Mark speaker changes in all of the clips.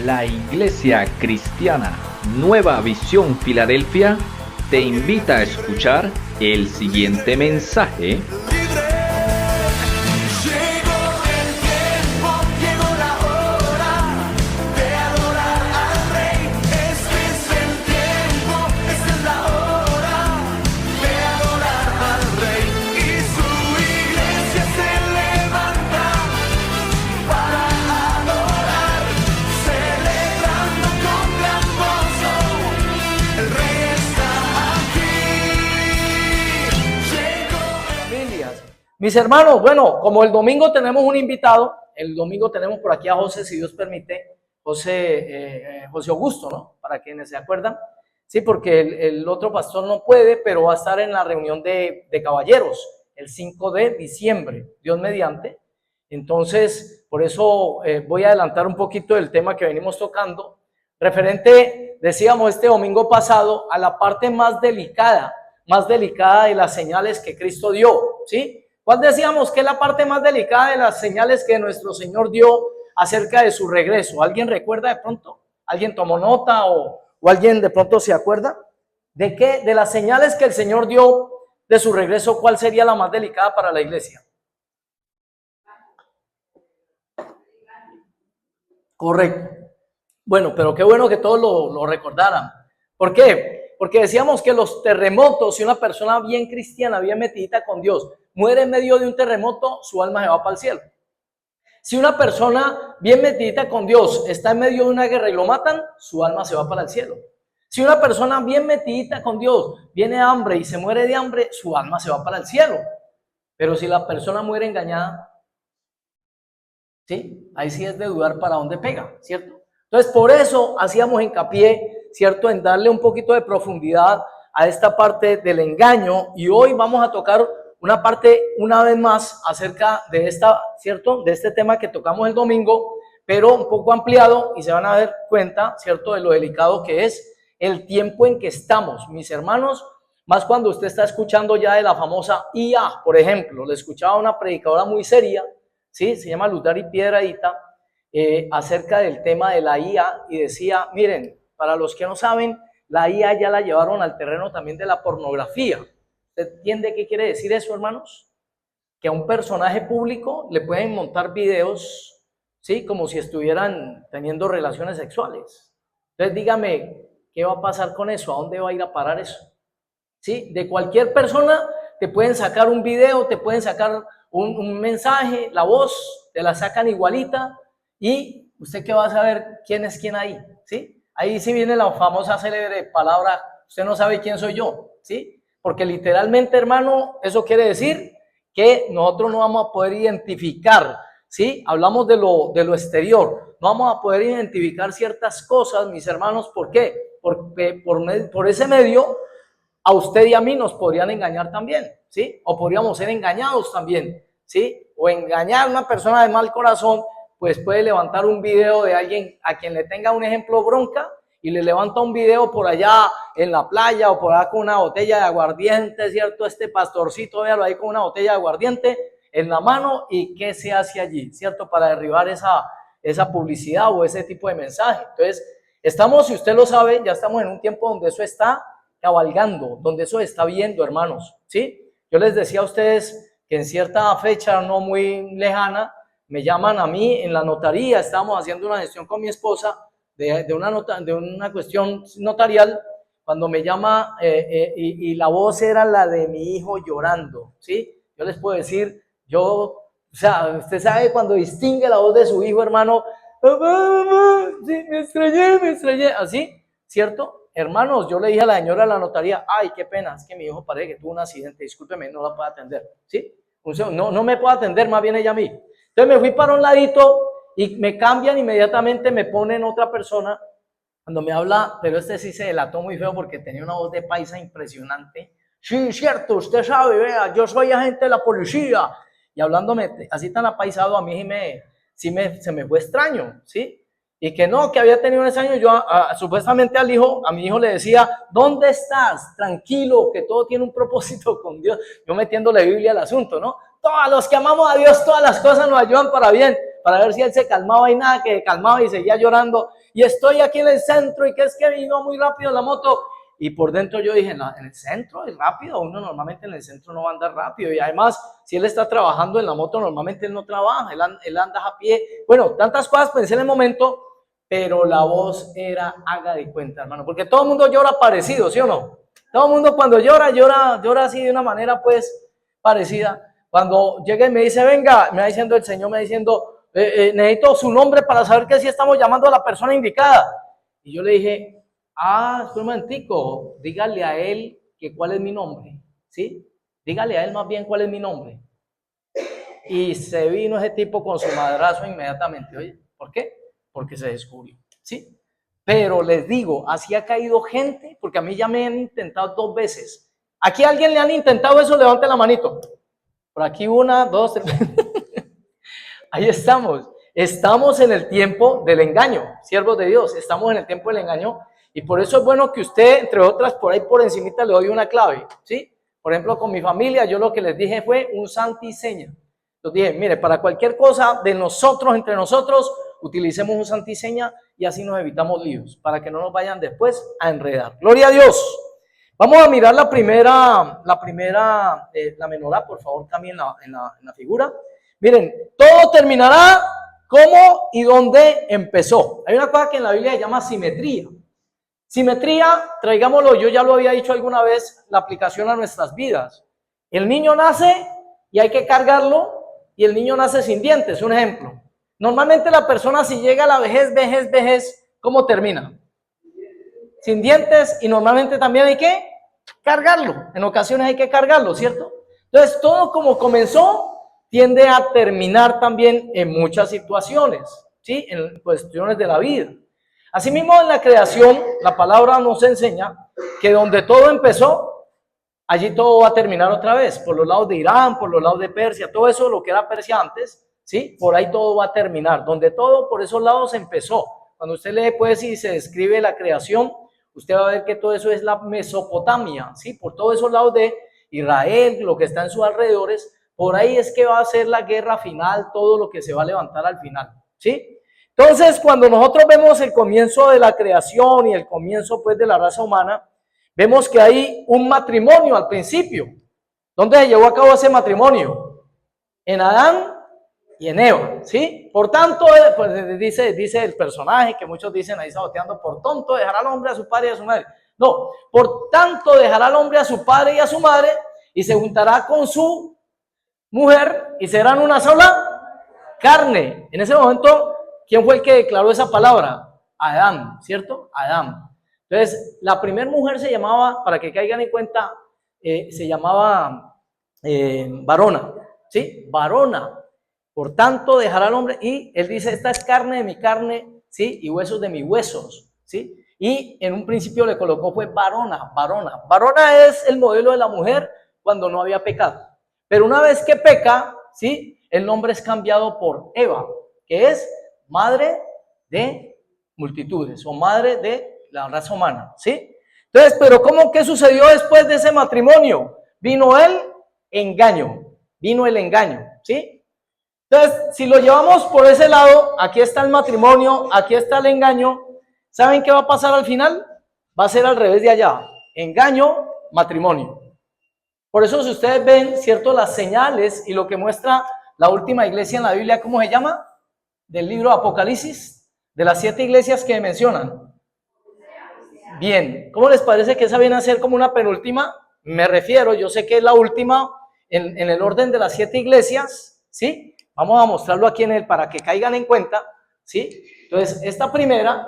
Speaker 1: La Iglesia Cristiana Nueva Visión Filadelfia te invita a escuchar el siguiente mensaje.
Speaker 2: Mis hermanos, bueno, como el domingo tenemos un invitado, el domingo tenemos por aquí a José, si Dios permite, José Augusto, ¿no? Para quienes se acuerdan. Sí, porque el otro pastor no puede, pero va a estar en la reunión de caballeros el 5 de diciembre, Dios mediante. Entonces, por eso voy a adelantar un poquito del tema que venimos tocando, referente, decíamos este domingo pasado, a la parte más delicada de las señales que Cristo dio, ¿sí? ¿Cuál decíamos que es la parte más delicada de las señales que nuestro Señor dio acerca de su regreso? ¿Alguien recuerda de pronto? ¿Alguien tomó nota o alguien de pronto se acuerda? ¿De qué? De las señales que el Señor dio de su regreso, ¿cuál sería la más delicada para la iglesia? Correcto. Bueno, pero qué bueno que todos lo recordaran. ¿Por qué? Porque decíamos que los terremotos, si una persona bien cristiana, bien metidita con Dios, muere en medio de un terremoto, su alma se va para el cielo. Si una persona bien metidita con Dios está en medio de una guerra y lo matan, su alma se va para el cielo. Si una persona bien metidita con Dios viene hambre y se muere de hambre, su alma se va para el cielo. Pero si la persona muere engañada, ¿sí? Ahí sí es de dudar para dónde pega, ¿cierto? Entonces, por eso hacíamos hincapié, ¿cierto?, en darle un poquito de profundidad a esta parte del engaño, y hoy vamos a tocar una parte, una vez más, acerca de esta, ¿cierto?, de este tema que tocamos el domingo, pero un poco ampliado, y se van a dar cuenta, ¿cierto?, de lo delicado que es el tiempo en que estamos, mis hermanos, más cuando usted está escuchando ya de la famosa IA, por ejemplo. Le escuchaba una predicadora muy seria, ¿sí? Se llama Lutari Piedradita, acerca del tema de la IA, y decía, miren, para los que no saben, la IA ya la llevaron al terreno también de la pornografía. ¿Usted entiende qué quiere decir eso, hermanos? Que a un personaje público le pueden montar videos, ¿sí?, como si estuvieran teniendo relaciones sexuales. Entonces dígame, ¿qué va a pasar con eso? ¿A dónde va a ir a parar eso? ¿Sí? De cualquier persona te pueden sacar un video, te pueden sacar un mensaje, la voz, te la sacan igualita, y usted qué va a saber quién es quién ahí, ¿sí? Ahí sí viene la famosa célebre palabra, usted no sabe quién soy yo, ¿sí? Porque literalmente, hermano, eso quiere decir que nosotros no vamos a poder identificar, ¿sí? Hablamos de lo exterior, no vamos a poder identificar ciertas cosas, mis hermanos. ¿Por qué? Porque por ese medio a usted y a mí nos podrían engañar también, ¿sí? O podríamos ser engañados también, ¿sí? O engañar a una persona de mal corazón, pues puede levantar un video de alguien a quien le tenga un ejemplo bronca, y le levanta un video por allá en la playa o por allá con una botella de aguardiente, ¿cierto? Este pastorcito, véalo ahí con una botella de aguardiente en la mano, y ¿qué se hace allí, cierto? Para derribar esa publicidad o ese tipo de mensaje. Entonces, estamos, si usted lo sabe, ya estamos en un tiempo donde eso está cabalgando, donde eso está viendo, hermanos, ¿sí? Yo les decía a ustedes que en cierta fecha no muy lejana me llaman a mí en la notaría. Estábamos haciendo una gestión con mi esposa de una cuestión notarial, cuando me llama y la voz era la de mi hijo llorando, ¿sí? Yo les puedo decir, o sea, usted sabe cuando distingue la voz de su hijo, hermano, sí, me extrañé, así, ¿cierto? Hermanos, yo le dije a la señora de la notaría, ay, qué pena, es que mi hijo parece que tuvo un accidente, discúlpeme, no la puedo atender, ¿sí? No me puedo atender, más bien ella a mí. Entonces me fui para un ladito y me cambian inmediatamente, me ponen otra persona. Cuando me habla, pero este sí se delató muy feo porque tenía una voz de paisa impresionante. Sí, cierto, usted sabe, vea, yo soy agente de la policía. Y hablándome así tan apaisado, a mí se me fue extraño, ¿sí? Y que no, que había tenido un extraño. Yo supuestamente a mi hijo le decía, ¿dónde estás? Tranquilo, que todo tiene un propósito con Dios. Yo metiéndole Biblia al asunto, ¿no? Todos los que amamos a Dios, todas las cosas nos ayudan para bien. para ver si él se calmaba y nada, que calmaba y seguía llorando. Y estoy aquí en el centro y que es que vino muy rápido la moto. Y por dentro yo dije, no, en el centro es rápido, uno normalmente en el centro no va a andar rápido. Y además, si él está trabajando en la moto, normalmente él no trabaja, él anda a pie. Bueno, tantas cosas pensé en el momento, pero la voz era, haga de cuenta, hermano, porque todo el mundo llora parecido, ¿sí o no? Todo el mundo cuando llora así de una manera pues parecida. Cuando llega y me dice, venga, me va diciendo el Señor, me va diciendo, necesito su nombre para saber que sí estamos llamando a la persona indicada. Y yo le dije, espera un momentico, dígale a él que cuál es mi nombre, ¿sí? Dígale a él más bien cuál es mi nombre. Y se vino ese tipo con su madrazo inmediatamente. Oye, ¿por qué? Porque se descubrió, ¿sí? Pero les digo, así ha caído gente, porque a mí ya me han intentado 2 veces. ¿Aquí a alguien le han intentado eso? Levante la manito. Por aquí 1, 2, 3. Ahí estamos. Estamos en el tiempo del engaño, siervos de Dios. Estamos en el tiempo del engaño. Y por eso es bueno que usted, entre otras, por ahí por encimita le doy una clave, ¿sí? Por ejemplo, con mi familia, yo lo que les dije fue un santi seña. Les dije, mire, para cualquier cosa de nosotros, entre nosotros, utilicemos un santi seña y así nos evitamos líos, para que no nos vayan después a enredar. Gloria a Dios. Vamos a mirar la menorá, por favor, también en la figura. Miren, todo terminará como y dónde empezó. Hay una cosa que en la Biblia se llama simetría. Simetría, traigámoslo, yo ya lo había dicho alguna vez, la aplicación a nuestras vidas. El niño nace y hay que cargarlo y el niño nace sin dientes, un ejemplo. Normalmente la persona si llega a la vejez, ¿cómo termina? Sin dientes y normalmente también hay que cargarlo. En ocasiones hay que cargarlo, ¿cierto? Entonces todo como comenzó tiende a terminar también en muchas situaciones, ¿sí? En cuestiones de la vida. Asimismo, en la creación, la palabra nos enseña que donde todo empezó, allí todo va a terminar otra vez, por los lados de Irán, por los lados de Persia, todo eso, lo que era Persia antes, ¿sí? Por ahí todo va a terminar, donde todo por esos lados empezó. Cuando usted lee, pues, y se describe la creación, usted va a ver que todo eso es la Mesopotamia, ¿sí? Por todos esos lados de Israel, lo que está en sus alrededores, por ahí es que va a ser la guerra final, todo lo que se va a levantar al final, ¿sí? Entonces, cuando nosotros vemos el comienzo de la creación y el comienzo, pues, de la raza humana, vemos que hay un matrimonio al principio. ¿Dónde se llevó a cabo ese matrimonio? En Adán y en Eva, ¿sí? Por tanto, pues, dice el personaje que muchos dicen ahí saboteando, por tonto dejará al hombre a su padre y a su madre. No, por tanto dejará al hombre a su padre y a su madre y se juntará con su mujer y serán una sola carne. En ese momento, ¿quién fue el que declaró esa palabra? Adán, ¿cierto? Adán. Entonces, la primera mujer se llamaba, para que caigan en cuenta, se llamaba varona, ¿sí? Varona. Por tanto, dejará al hombre, y él dice, esta es carne de mi carne, ¿sí? Y huesos de mis huesos, ¿sí? Y en un principio le colocó fue varona, varona. Varona es el modelo de la mujer cuando no había pecado. Pero una vez que peca, ¿sí? El nombre es cambiado por Eva, que es madre de multitudes o madre de la raza humana, ¿sí? Entonces, pero ¿qué sucedió después de ese matrimonio? Vino el engaño, ¿sí? Entonces, si lo llevamos por ese lado, aquí está el matrimonio, aquí está el engaño, ¿saben qué va a pasar al final? Va a ser al revés de allá, engaño, matrimonio. Por eso si ustedes ven, ¿cierto? Las señales y lo que muestra la última iglesia en la Biblia, ¿cómo se llama? Del libro Apocalipsis, de las 7 iglesias que mencionan. Bien, ¿cómo les parece que esa viene a ser como una penúltima? Me refiero, yo sé que es la última en el orden de las 7 iglesias, ¿sí? Vamos a mostrarlo aquí para que caigan en cuenta, ¿sí? Entonces, esta primera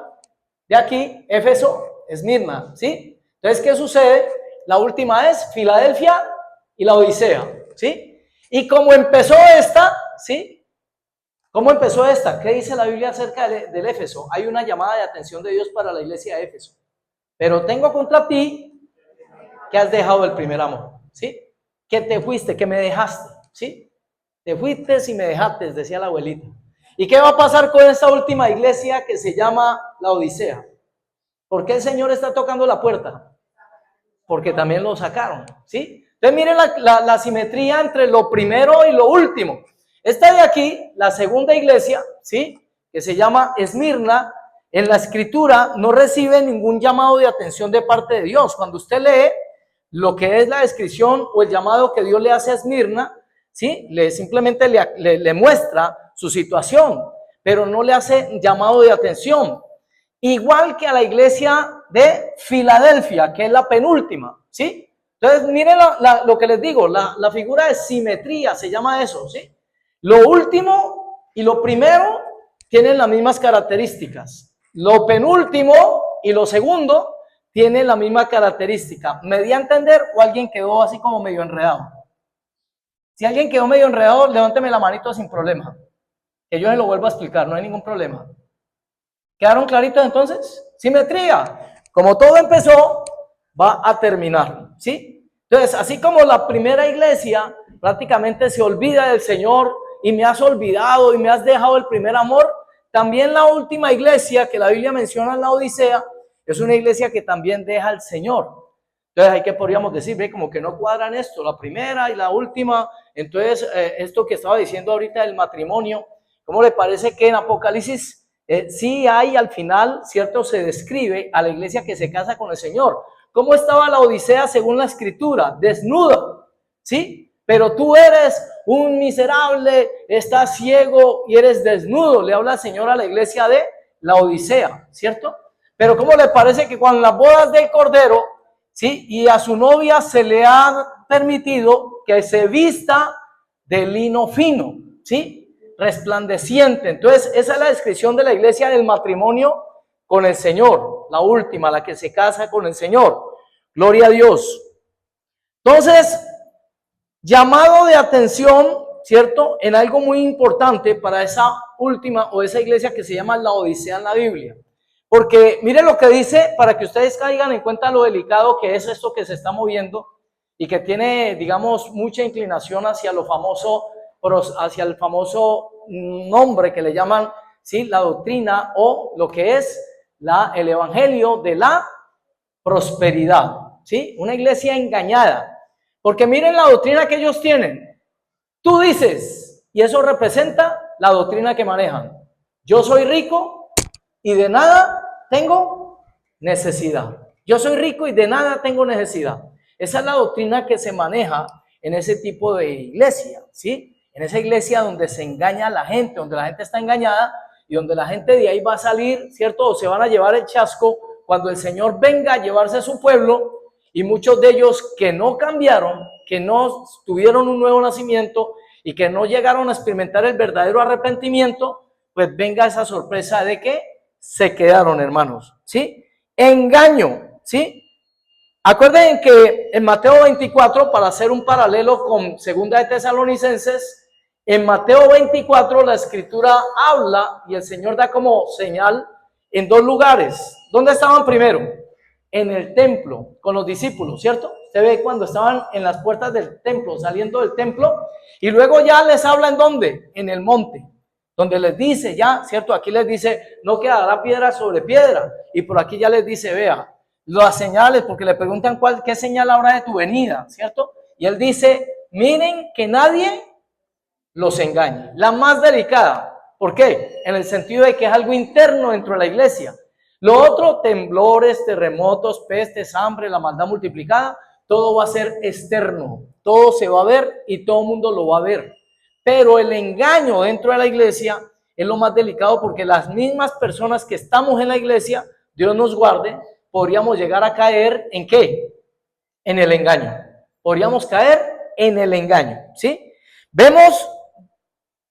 Speaker 2: de aquí, Éfeso, Esmirna, ¿sí? Entonces, ¿qué sucede? La última es Filadelfia y la Odisea, ¿sí? Y como empezó esta, ¿sí? ¿Cómo empezó esta? ¿Qué dice la Biblia acerca del Éfeso? Hay una llamada de atención de Dios para la iglesia de Éfeso. Pero tengo contra ti que has dejado el primer amor, ¿sí? Que te fuiste, que me dejaste, ¿sí? Te fuiste y me dejaste, decía la abuelita. ¿Y qué va a pasar con esta última iglesia que se llama la Odisea? ¿Por qué el Señor está tocando la puerta? Porque también lo sacaron, ¿sí? Entonces miren la simetría entre lo primero y lo último. Esta de aquí, la segunda iglesia, ¿sí? Que se llama Esmirna, en la escritura no recibe ningún llamado de atención de parte de Dios. Cuando usted lee lo que es la descripción o el llamado que Dios le hace a Esmirna, ¿sí? Simplemente le muestra su situación, pero no le hace llamado de atención. Igual que a la iglesia de Filadelfia, que es la penúltima, ¿sí? Entonces, miren lo que les digo, la figura de simetría, se llama eso, ¿sí? Lo último y lo primero tienen las mismas características. Lo penúltimo y lo segundo tienen la misma característica. ¿Me di a entender o alguien quedó así como medio enredado? Si alguien quedó medio enredado, levánteme la manito sin problema. Que yo se lo vuelvo a explicar, no hay ningún problema. ¿Quedaron claritos entonces? Simetría. Como todo empezó, va a terminar, ¿sí? Entonces, así como la primera iglesia prácticamente se olvida del Señor y me has olvidado y me has dejado el primer amor, también la última iglesia que la Biblia menciona en la Odisea es una iglesia que también deja al Señor. Entonces, ¿hay que podríamos decir? Ve, como que no cuadran esto, la primera y la última. Entonces, esto que estaba diciendo ahorita del matrimonio, ¿cómo le parece que en Apocalipsis sí hay al final, cierto, se describe a la iglesia que se casa con el Señor? ¿Cómo estaba la Odisea según la escritura? Desnuda, ¿sí? Pero tú eres un miserable, estás ciego y eres desnudo. Le habla el Señor a la iglesia de la Odisea, ¿cierto? Pero ¿cómo le parece que cuando las bodas del Cordero, ¿sí? Y a su novia se le ha permitido que se vista de lino fino, ¿sí? Resplandeciente. Entonces, esa es la descripción de la iglesia del matrimonio con el Señor, la última, la que se casa con el Señor. Gloria a Dios. Entonces, llamado de atención, ¿cierto? En algo muy importante para esa última o esa iglesia que se llama la Odisea en la Biblia. Porque miren lo que dice, para que ustedes caigan en cuenta lo delicado que es esto que se está moviendo y que tiene, digamos, mucha inclinación hacia lo famoso, hacia el famoso nombre que le llaman, ¿sí? La doctrina o lo que es el evangelio de la prosperidad, ¿sí? Una iglesia engañada. Porque miren la doctrina que ellos tienen. Tú dices, y eso representa la doctrina que manejan. Yo soy rico y de nada tengo necesidad. Yo soy rico y de nada tengo necesidad. Esa es la doctrina que se maneja en ese tipo de iglesia, ¿sí? En esa iglesia donde se engaña a la gente, donde la gente está engañada y donde la gente de ahí va a salir, ¿cierto? O se van a llevar el chasco cuando el Señor venga a llevarse a su pueblo. Y muchos de ellos que no cambiaron, que no tuvieron un nuevo nacimiento y que no llegaron a experimentar el verdadero arrepentimiento, pues venga esa sorpresa de que se quedaron, hermanos, ¿sí? Engaño, ¿sí? Acuérdense que en Mateo 24, para hacer un paralelo con Segunda de Tesalonicenses, en Mateo 24 la escritura habla y el Señor da como señal en dos lugares. ¿Dónde estaban primero? En el templo, con los discípulos, ¿cierto? Usted ve cuando estaban en las puertas del templo, saliendo del templo, y luego ya les habla ¿en dónde? En el monte, donde les dice ya, ¿cierto? Aquí les dice, no quedará piedra sobre piedra, y por aquí ya les dice, vea, las señales, porque le preguntan qué señal habrá de tu venida, ¿cierto? Y él dice, miren que nadie los engañe. La más delicada, ¿por qué? En el sentido de que es algo interno dentro de la iglesia. Lo otro, temblores, terremotos, pestes, hambre, la maldad multiplicada, todo va a ser externo, todo se va a ver y todo el mundo lo va a ver. Pero el engaño dentro de la iglesia es lo más delicado porque las mismas personas que estamos en la iglesia, Dios nos guarde, podríamos llegar a caer ¿en qué? En el engaño. Podríamos caer en el engaño, ¿sí? Vemos,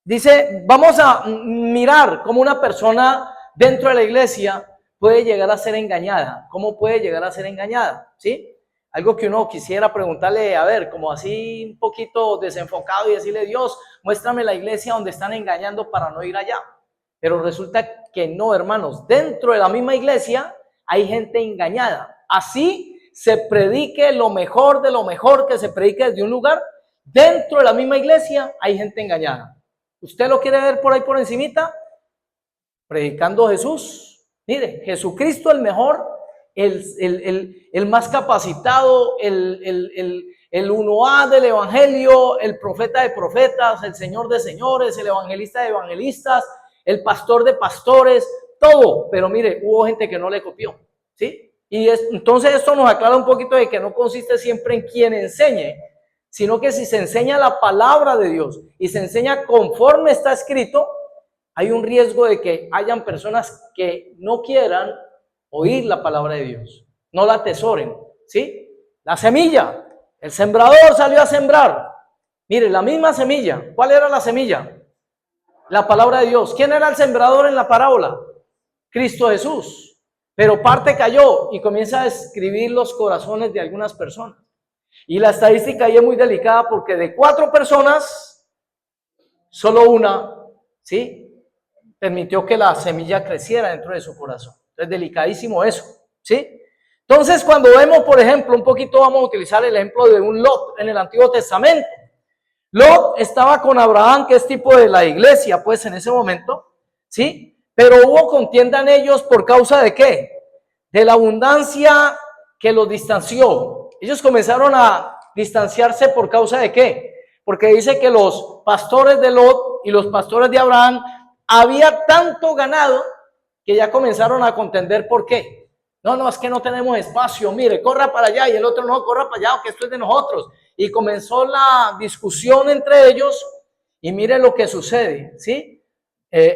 Speaker 2: dice, vamos a mirar cómo una persona dentro de la iglesia puede llegar a ser engañada. ¿Cómo puede llegar a ser engañada? ¿Sí? Algo que uno quisiera preguntarle, a ver, como así un poquito desenfocado y decirle, Dios, muéstrame la iglesia donde están engañando para no ir allá. Pero resulta que no, hermanos. Dentro de la misma iglesia hay gente engañada. Así se predique lo mejor de lo mejor que se predique desde un lugar. Dentro de la misma iglesia hay gente engañada. ¿Usted lo quiere ver por ahí por encimita? Predicando Jesús. Mire, Jesucristo el mejor, el más capacitado, el el 1A del evangelio, el profeta de profetas, el señor de señores, el evangelista de evangelistas, el pastor de pastores, todo. Pero mire, hubo gente que no le copió, ¿sí? Y entonces esto nos aclara un poquito de que no consiste siempre en quien enseñe, sino que si se enseña la palabra de Dios y se enseña conforme está escrito, hay un riesgo de que hayan personas que no quieran oír la palabra de Dios, no la atesoren, ¿sí? La semilla, el sembrador salió a sembrar. Mire, la misma semilla. ¿Cuál era la semilla? La palabra de Dios. ¿Quién era el sembrador en la parábola? Cristo Jesús. Pero parte cayó y comienza a escribir los corazones de algunas personas. Y la estadística ahí es muy delicada porque de 4 personas, solo una, ¿sí?, permitió que la semilla creciera dentro de su corazón. Es delicadísimo eso, ¿sí? Entonces, cuando vemos, por ejemplo, un poquito vamos a utilizar el ejemplo de un Lot en el Antiguo Testamento. Lot estaba con Abraham, que es tipo de la iglesia, pues en ese momento, ¿sí? Pero hubo contienda en ellos por causa de ¿qué? De la abundancia que los distanció. Ellos comenzaron a distanciarse por causa de ¿qué? Porque dice que los pastores de Lot y los pastores de Abraham había tanto ganado que ya comenzaron a contender. ¿Por qué? No, es que no tenemos espacio, mire, corra para allá, y el otro no, corra para allá, que esto es de nosotros. Y comenzó la discusión entre ellos, y mire lo que sucede, ¿sí?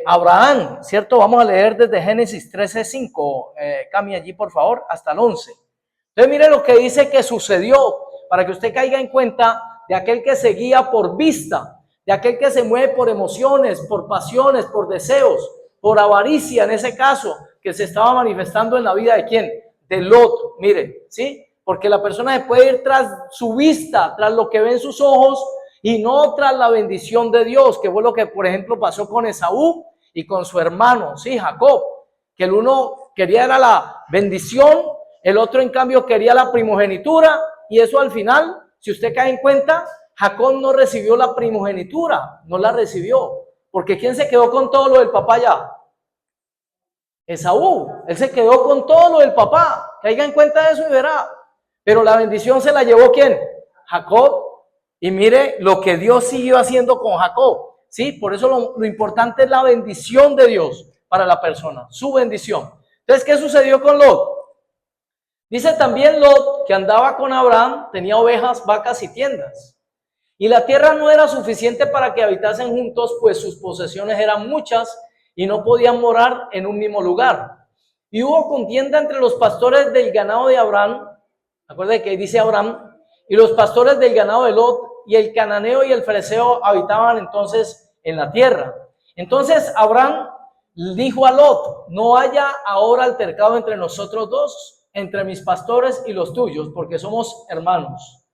Speaker 2: Abraham, ¿cierto? Vamos a leer desde Génesis 13:5, Cami, allí por favor, hasta el 11. Entonces mire lo que dice que sucedió, para que usted caiga en cuenta de aquel que se guía por vista, de aquel que se mueve por emociones, por pasiones, por deseos, por avaricia en ese caso, que se estaba manifestando en la vida de ¿quién? De Lot, mire, ¿sí? Porque la persona se puede ir tras su vista, tras lo que ven sus ojos, y no tras la bendición de Dios, que fue lo que, por ejemplo, pasó con Esaú y con su hermano, ¿sí? Jacob, que el uno quería era la bendición, el otro en cambio quería la primogenitura, y eso al final, si usted cae en cuenta, Jacob no recibió la primogenitura, no la recibió, porque ¿quién se quedó con todo lo del papá ya? Esaú, él se quedó con todo lo del papá, caiga en cuenta de eso y verá, pero la bendición se la llevó ¿quién? Jacob. Y mire lo que Dios siguió haciendo con Jacob, ¿sí? Por eso lo importante es la bendición de Dios para la persona, su bendición. Entonces, ¿qué sucedió con Lot? Dice también Lot que andaba con Abraham, tenía ovejas, vacas y tiendas. Y la tierra no era suficiente para que habitasen juntos, pues sus posesiones eran muchas y no podían morar en un mismo lugar. Y hubo contienda entre los pastores del ganado de Abraham, acuérdense que dice Abraham, y los pastores del ganado de Lot, y el cananeo y el fereceo habitaban entonces en la tierra. Entonces Abraham dijo a Lot: no haya ahora altercado entre nosotros dos, entre mis pastores y los tuyos, porque somos hermanos.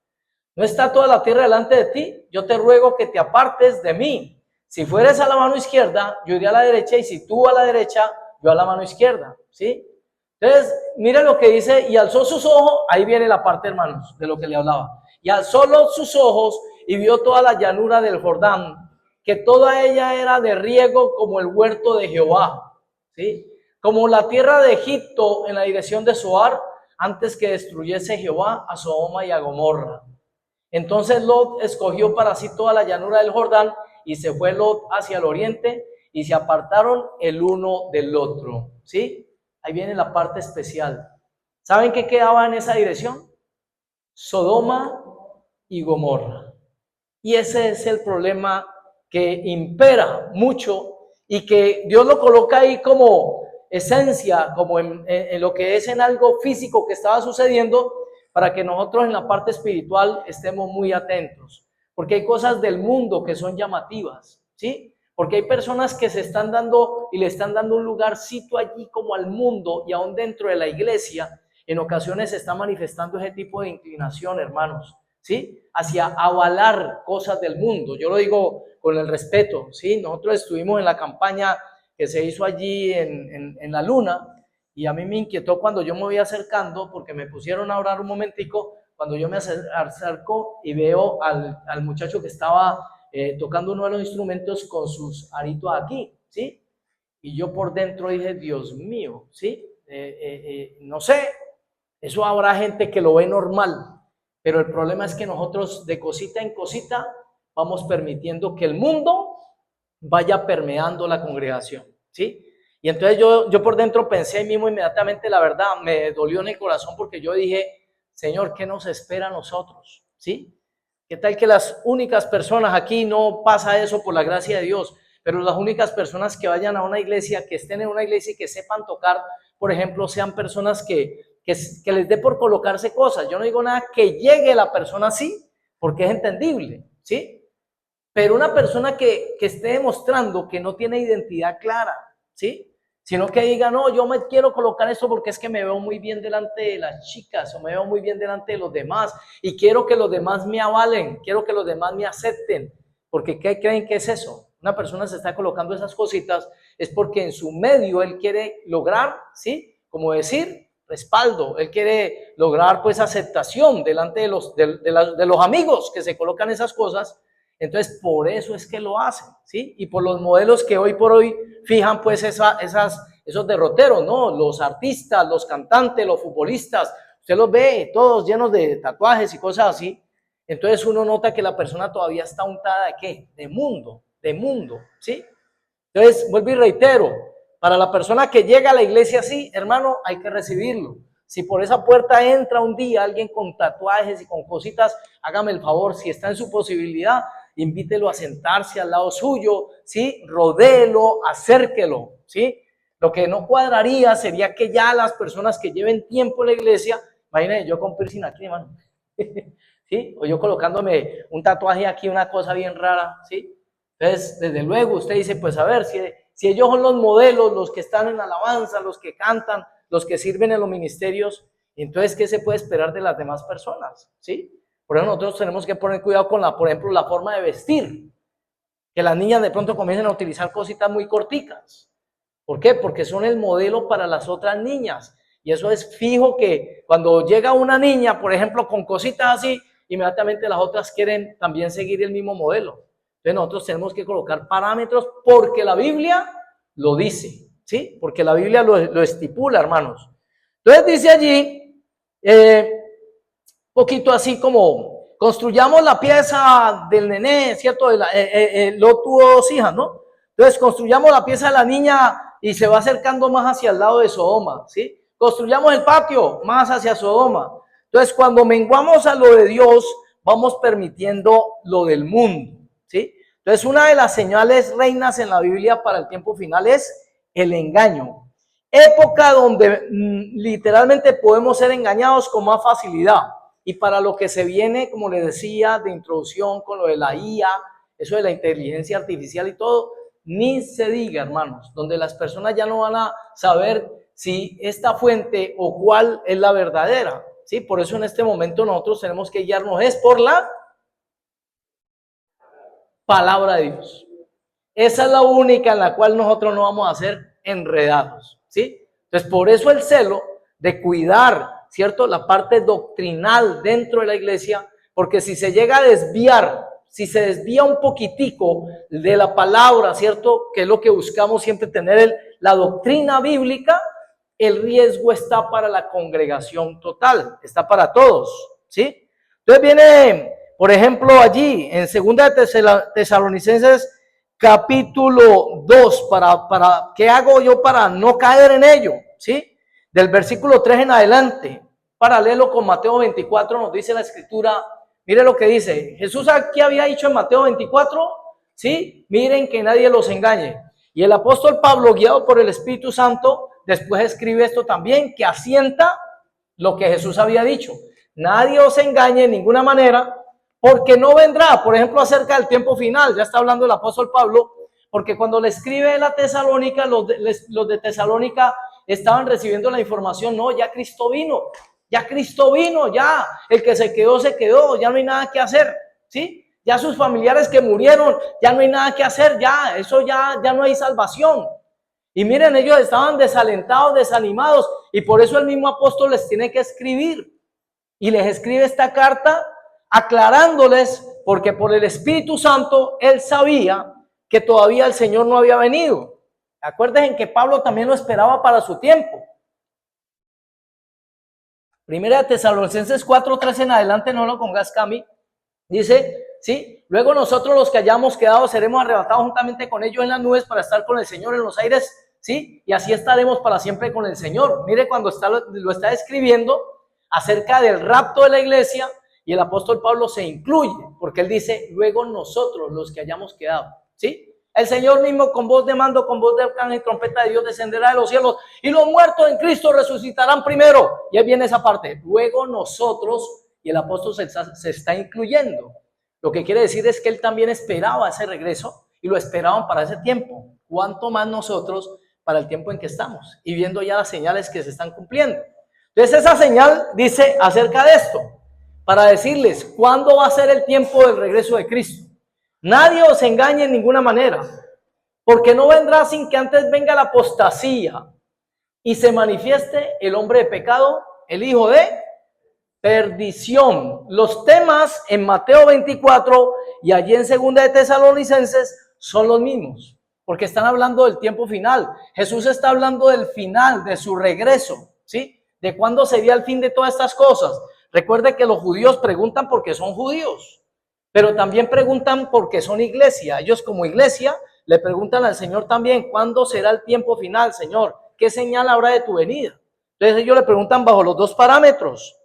Speaker 2: ¿No está toda la tierra delante de ti? Yo te ruego que te apartes de mí. Si fueres a la mano izquierda, yo iré a la derecha, y si tú a la derecha, yo a la mano izquierda, ¿sí? Entonces, mira lo que dice: y alzó sus ojos, ahí viene la parte, hermanos, de lo que le hablaba. Y alzó sus ojos y vio toda la llanura del Jordán, que toda ella era de riego como el huerto de Jehová, ¿sí? Como la tierra de Egipto en la dirección de Zoar, antes que destruyese Jehová a Sodoma y a Gomorra. Entonces Lot escogió para sí toda la llanura del Jordán, y se fue Lot hacia el oriente, y se apartaron el uno del otro, ¿sí? Ahí viene la parte especial. ¿Saben qué quedaba en esa dirección? Sodoma y Gomorra. Y ese es el problema que impera mucho, y que Dios lo coloca ahí como esencia, como en lo que es en algo físico que estaba sucediendo, para que nosotros en la parte espiritual estemos muy atentos, porque hay cosas del mundo que son llamativas, ¿sí? Porque hay personas que se están dando y le están dando un lugarcito allí como al mundo, y aún dentro de la iglesia en ocasiones se está manifestando ese tipo de inclinación, hermanos, ¿sí? Hacia avalar cosas del mundo. Yo lo digo con el respeto, ¿sí? Nosotros estuvimos en la campaña que se hizo allí en la Luna, y a mí me inquietó cuando yo me voy acercando, porque me pusieron a orar un momentico. Cuando yo me acerco y veo al muchacho que estaba tocando uno de los instrumentos con sus aritos aquí, ¿sí? Y yo por dentro dije: Dios mío, ¿sí? No sé, eso habrá gente que lo ve normal, Pero el problema es que nosotros de cosita en cosita vamos permitiendo que el mundo vaya permeando la congregación, ¿sí? Y entonces yo por dentro pensé ahí mismo inmediatamente, la verdad, me dolió en el corazón porque yo dije, Señor, ¿qué nos espera a nosotros? ¿Sí? ¿Qué tal que las únicas personas aquí, no pasa eso por la gracia de Dios, pero las únicas personas que vayan a una iglesia, que estén en una iglesia y que sepan tocar, por ejemplo, sean personas que les dé por colocarse cosas? Yo no digo nada que llegue la persona así, porque es entendible, ¿sí? Pero una persona que esté demostrando que no tiene identidad clara, ¿sí? Sino que diga, no, yo me quiero colocar esto porque es que me veo muy bien delante de las chicas o me veo muy bien delante de los demás y quiero que los demás me avalen, quiero que los demás me acepten. Porque ¿qué creen que es eso? Una persona se está colocando esas cositas es porque en su medio él quiere lograr, ¿sí? Como decir, respaldo, él quiere lograr pues aceptación delante de los amigos que se colocan esas cosas. Entonces, por eso es que lo hacen, ¿sí? Y por los modelos que hoy por hoy fijan, pues, esos derroteros, ¿no? Los artistas, los cantantes, los futbolistas, usted los ve todos llenos de tatuajes y cosas así. Entonces, uno nota que la persona todavía está untada ¿de qué? De mundo, ¿sí? Entonces, vuelvo y reitero, para la persona que llega a la iglesia así, hermano, hay que recibirlo. Si por esa puerta entra un día alguien con tatuajes y con cositas, hágame el favor, si está en su posibilidad, invítelo a sentarse al lado suyo, ¿sí? Rodéelo, acérquelo, ¿sí? Lo que no cuadraría sería que ya las personas que lleven tiempo en la iglesia, imagínense yo con piercing aquí, hermano, ¿sí? O yo colocándome un tatuaje aquí, una cosa bien rara, ¿sí? Entonces, desde luego, usted dice, pues a ver, si ellos son los modelos, los que están en alabanza, los que cantan, los que sirven en los ministerios, entonces, ¿qué se puede esperar de las demás personas? ¿Sí? Por eso nosotros tenemos que poner cuidado con, por ejemplo, la forma de vestir. Que las niñas de pronto comiencen a utilizar cositas muy corticas. ¿Por qué? Porque son el modelo para las otras niñas. Y eso es fijo que cuando llega una niña, por ejemplo, con cositas así, inmediatamente las otras quieren también seguir el mismo modelo. Entonces nosotros tenemos que colocar parámetros porque la Biblia lo dice, ¿sí? Porque la Biblia lo estipula, hermanos. Entonces dice allí, poquito así como, construyamos la pieza del nené, ¿cierto? Lo tuvo 2 hijas, ¿no? Entonces construyamos la pieza de la niña y se va acercando más hacia el lado de Sodoma, ¿sí? Construyamos el patio más hacia Sodoma. Entonces cuando menguamos a lo de Dios, vamos permitiendo lo del mundo, ¿sí? Entonces una de las señales reinas en la Biblia para el tiempo final es el engaño. Época donde literalmente podemos ser engañados con más facilidad. Y para lo que se viene, como les decía, de introducción con lo de la IA, eso de la inteligencia artificial y todo, ni se diga, hermanos, donde las personas ya no van a saber si esta fuente o cuál es la verdadera, ¿sí? Por eso en este momento nosotros tenemos que guiarnos es por la palabra de Dios. Esa es la única en la cual nosotros no vamos a ser enredados, ¿sí? Entonces, por eso el celo de cuidar, ¿cierto? La parte doctrinal dentro de la iglesia, porque si se llega a desviar, si se desvía un poquitico de la palabra, ¿cierto? Que es lo que buscamos siempre tener, la doctrina bíblica, el riesgo está para la congregación total, está para todos, ¿sí? Entonces viene, por ejemplo, allí en 2 Tesalonicenses capítulo 2, ¿qué hago yo para no caer en ello? ¿Sí? Del versículo 3 en adelante, paralelo con Mateo 24, nos dice la escritura, mire lo que dice, Jesús aquí había dicho en Mateo 24, ¿sí? Miren que nadie los engañe. Y el apóstol Pablo, guiado por el Espíritu Santo, después escribe esto también, que asienta lo que Jesús había dicho. Nadie os engañe en ninguna manera, porque no vendrá, por ejemplo, acerca del tiempo final, ya está hablando el apóstol Pablo, porque cuando le escribe la Tesalónica, los de Tesalónica estaban recibiendo la información, no, ya Cristo vino, ya el que se quedó, ya no hay nada que hacer, ¿sí? Ya sus familiares que murieron, ya no hay nada que hacer, ya no hay salvación. Y miren, ellos estaban desalentados, desanimados, y por eso el mismo apóstol les tiene que escribir, y les escribe esta carta aclarándoles, porque por el Espíritu Santo él sabía que todavía el Señor no había venido. Acuérdense que Pablo también lo esperaba para su tiempo. Primera de Tesalonicenses 4:3 en adelante, no lo pongas, Cami. Dice, ¿sí? Luego nosotros los que hayamos quedado seremos arrebatados juntamente con ellos en las nubes para estar con el Señor en los aires, ¿sí? Y así estaremos para siempre con el Señor. Mire cuando lo está escribiendo acerca del rapto de la iglesia, y el apóstol Pablo se incluye, porque él dice, luego nosotros los que hayamos quedado, ¿sí? El Señor mismo con voz de mando, con voz de arcángel y trompeta de Dios descenderá de los cielos, y los muertos en Cristo resucitarán primero. Y ahí viene esa parte, luego nosotros, y el apóstol se está incluyendo. Lo que quiere decir es que él también esperaba ese regreso, y lo esperaban para ese tiempo. ¿Cuánto más nosotros para el tiempo en que estamos? Y viendo ya las señales que se están cumpliendo. Entonces esa señal dice acerca de esto, para decirles cuándo va a ser el tiempo del regreso de Cristo. Nadie os engañe en ninguna manera, porque no vendrá sin que antes venga la apostasía y se manifieste el hombre de pecado, el hijo de perdición. Los temas en Mateo 24 y allí en Segunda de Tesalonicenses son los mismos, porque están hablando del tiempo final. Jesús está hablando del final, de su regreso, ¿sí? De cuándo sería el fin de todas estas cosas. Recuerde que los judíos preguntan porque son judíos, pero también preguntan porque son iglesia. Ellos como iglesia le preguntan al Señor también, ¿cuándo será el tiempo final, Señor? ¿Qué señal habrá de tu venida? Entonces ellos le preguntan bajo los dos parámetros.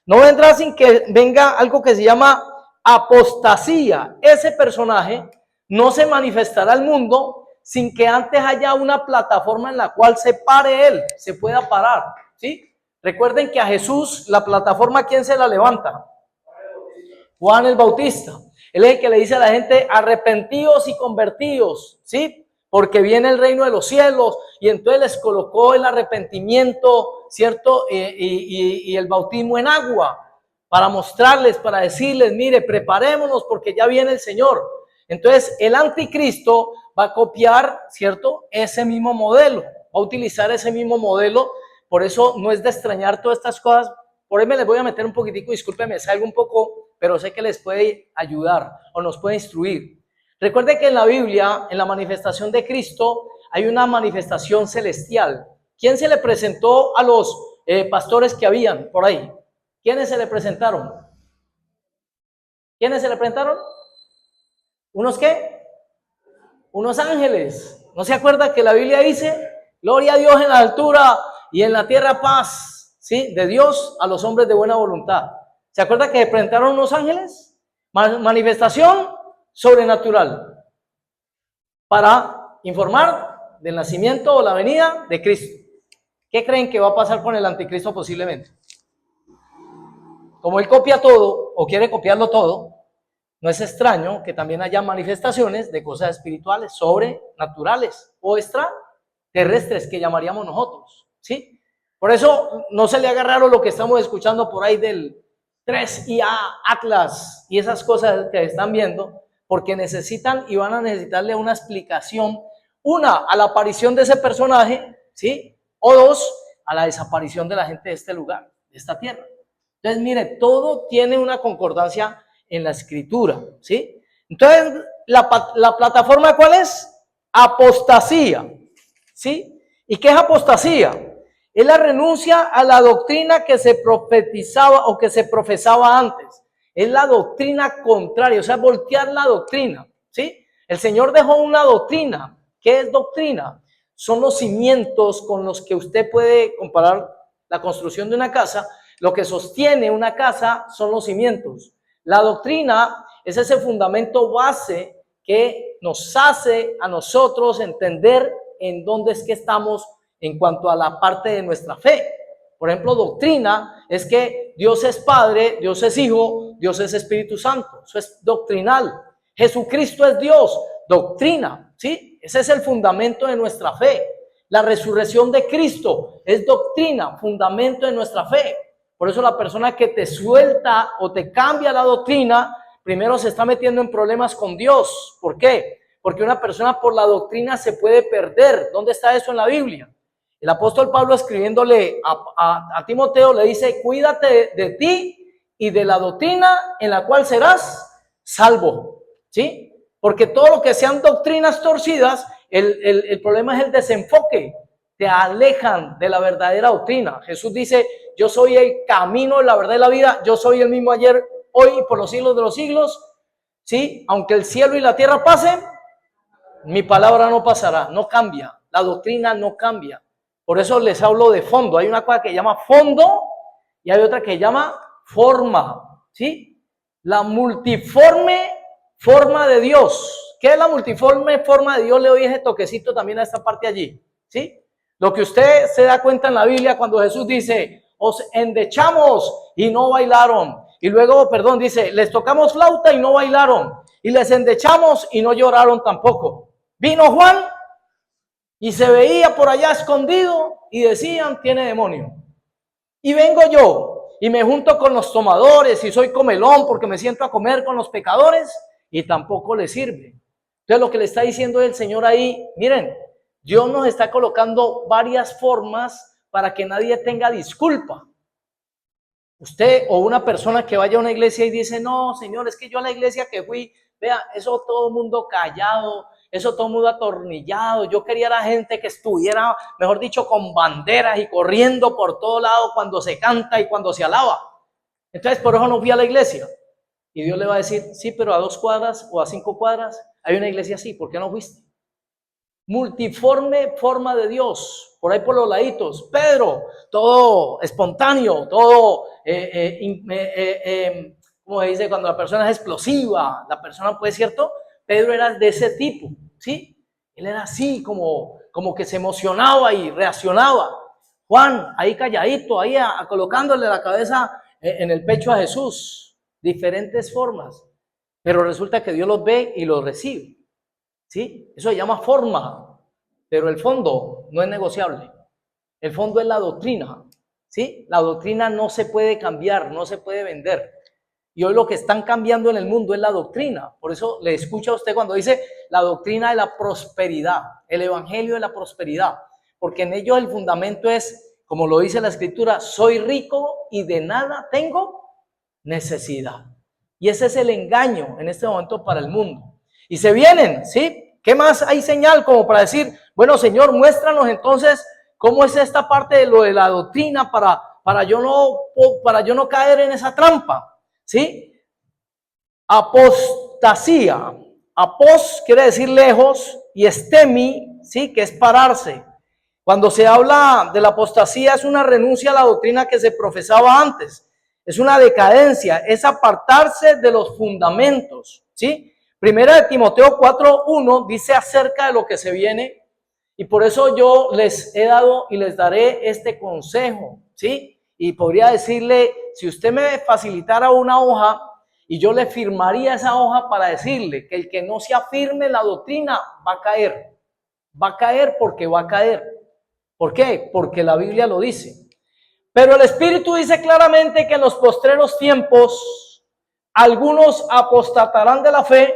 Speaker 2: No vendrá sin que venga algo que se llama apostasía. Ese personaje no se manifestará al mundo sin que antes haya una plataforma en la cual se pare él, se pueda parar, ¿sí? Recuerden que a Jesús, la plataforma, ¿quién se la levanta? Juan el Bautista. Él es el que le dice a la gente, arrepentíos y convertíos, ¿sí? Porque viene el reino de los cielos, y entonces les colocó el arrepentimiento, ¿cierto? Y el bautismo en agua, para mostrarles, para decirles, mire, preparémonos porque ya viene el Señor. Entonces el anticristo va a copiar, ¿cierto? Ese mismo modelo, va a utilizar ese mismo modelo. Por eso no es de extrañar todas estas cosas. Por ahí me les voy a meter un poquitico, discúlpenme, salgo un poco, pero sé que les puede ayudar o nos puede instruir. Recuerde que en la Biblia, en la manifestación de Cristo, hay una manifestación celestial. ¿Quién se le presentó a los pastores que habían por ahí? ¿Quiénes se le presentaron? ¿Quiénes se le presentaron? ¿Unos qué? Unos ángeles. ¿No se acuerda que la Biblia dice, gloria a Dios en la altura y en la tierra paz, ¿sí? De Dios a los hombres de buena voluntad? ¿Se acuerda que presentaron unos ángeles? Manifestación sobrenatural para informar del nacimiento o la venida de Cristo. ¿Qué creen que va a pasar con el anticristo posiblemente? Como él copia todo o quiere copiarlo todo, no es extraño que también haya manifestaciones de cosas espirituales, sobrenaturales o extraterrestres que llamaríamos nosotros, ¿sí? Por eso no se le haga raro lo que estamos escuchando por ahí del 3IA Atlas y esas cosas que están viendo, porque necesitan y van a necesitarle una explicación, una, a la aparición de ese personaje, ¿sí? O dos, a la desaparición de la gente de este lugar, de esta tierra. Entonces, mire, todo tiene una concordancia en la escritura, ¿sí? Entonces, la plataforma, ¿cuál es? Apostasía, ¿sí? ¿Y qué es apostasía? Es la renuncia a la doctrina que se profetizaba o que se profesaba antes. Es la doctrina contraria, o sea, voltear la doctrina, ¿sí? El Señor dejó una doctrina. ¿Qué es doctrina? Son los cimientos con los que usted puede comparar la construcción de una casa. Lo que sostiene una casa son los cimientos. La doctrina es ese fundamento base que nos hace a nosotros entender en dónde es que estamos en cuanto a la parte de nuestra fe. Por ejemplo, doctrina es que Dios es Padre, Dios es Hijo, Dios es Espíritu Santo. Eso es doctrinal. Jesucristo es Dios, doctrina, ¿sí? Ese es el fundamento de nuestra fe. La resurrección de Cristo es doctrina, fundamento de nuestra fe. Por eso la persona que te suelta o te cambia la doctrina, primero se está metiendo en problemas con Dios. ¿Por qué? Porque una persona por la doctrina se puede perder. ¿Dónde está eso en la Biblia? El apóstol Pablo, escribiéndole a Timoteo, le dice, cuídate de ti y de la doctrina en la cual serás salvo, ¿sí? Porque todo lo que sean doctrinas torcidas, el problema es el desenfoque. te alejan de la verdadera doctrina. Jesús dice, yo soy el camino, la verdad y la vida, yo soy el mismo ayer, hoy y por los siglos de los siglos, ¿sí? Aunque el cielo y la tierra pasen, mi palabra no pasará, no cambia, la doctrina no cambia. Por eso les hablo de fondo. Hay una cosa que llama fondo y hay otra que llama forma, ¿sí? La multiforme forma de Dios. ¿Qué es la multiforme forma de Dios? Le doy ese toquecito también a esta parte allí, ¿sí? Lo que usted se da cuenta en la Biblia cuando Jesús dice, os endechamos y no bailaron. Y luego, perdón, dice, les tocamos flauta y no bailaron. Y les endechamos y no lloraron tampoco. Vino Juan y se veía por allá escondido y decían, tiene demonio. Y vengo yo y me junto con los tomadores y soy comelón porque me siento a comer con los pecadores y tampoco le sirve. Entonces lo que le está diciendo el Señor ahí, miren, Dios nos está colocando varias formas para que nadie tenga disculpa. Usted o una persona que vaya a una iglesia y dice, no, Señor, es que yo a la iglesia que fui, vea, eso todo el mundo callado, eso todo el mundo atornillado. Yo quería a la gente que estuviera, mejor dicho, con banderas y corriendo por todo lado cuando se canta y cuando se alaba. Entonces, por eso no fui a la iglesia. Y Dios le va a decir, sí, pero a 2 cuadras o a 5 cuadras hay una iglesia así, ¿por qué no fuiste? Multiforme forma de Dios, por ahí por los laditos. Pedro, todo espontáneo, todo, como se dice, cuando la persona es explosiva, la persona, pues, ¿cierto? Pedro era de ese tipo, ¿sí? Él era así, como que se emocionaba y reaccionaba. Juan, ahí calladito, ahí colocándole la cabeza en el pecho a Jesús. Diferentes formas. Pero resulta que Dios los ve y los recibe. ¿Sí? Eso se llama forma, pero el fondo no es negociable. El fondo es la doctrina, ¿sí? La doctrina no se puede cambiar, no se puede vender. Y hoy lo que están cambiando en el mundo es la doctrina. Por eso le escucha a usted cuando dice la doctrina de la prosperidad, el evangelio de la prosperidad, porque en ello el fundamento es, como lo dice la escritura, soy rico y de nada tengo necesidad. Y ese es el engaño en este momento para el mundo. Y se vienen, ¿sí? ¿Qué más hay señal como para decir, bueno, Señor, muéstranos entonces cómo es esta parte de lo de la doctrina para yo no caer en esa trampa, ¿sí? Apostasía. Apos quiere decir lejos y estemi, ¿sí? Que es pararse. Cuando se habla de la apostasía es una renuncia a la doctrina que se profesaba antes. Es una decadencia, es apartarse de los fundamentos, ¿sí? Primera de Timoteo 4:1 dice acerca de lo que se viene y por eso yo les he dado y les daré este consejo, ¿sí? Y podría decirle, si usted me facilitara una hoja y yo le firmaría esa hoja para decirle que el que no se afirme en la doctrina va a caer porque va a caer. ¿Por qué? Porque la Biblia lo dice. Pero el Espíritu dice claramente que en los postreros tiempos algunos apostatarán de la fe.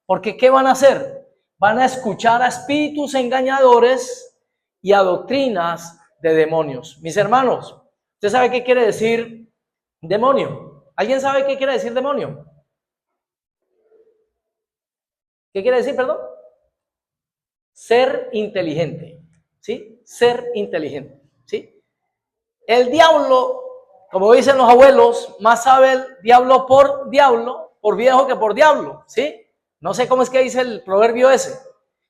Speaker 2: Porque ¿qué van a hacer? Van a escuchar a espíritus engañadores y a doctrinas de demonios. Mis hermanos, ¿usted sabe qué quiere decir demonio? ¿Alguien sabe qué quiere decir demonio? ¿Qué quiere decir, perdón? Ser inteligente, ¿sí? Ser inteligente, ¿sí? El diablo, como dicen los abuelos, más sabe el diablo, por viejo que por diablo, ¿sí? No sé cómo es que dice el proverbio ese.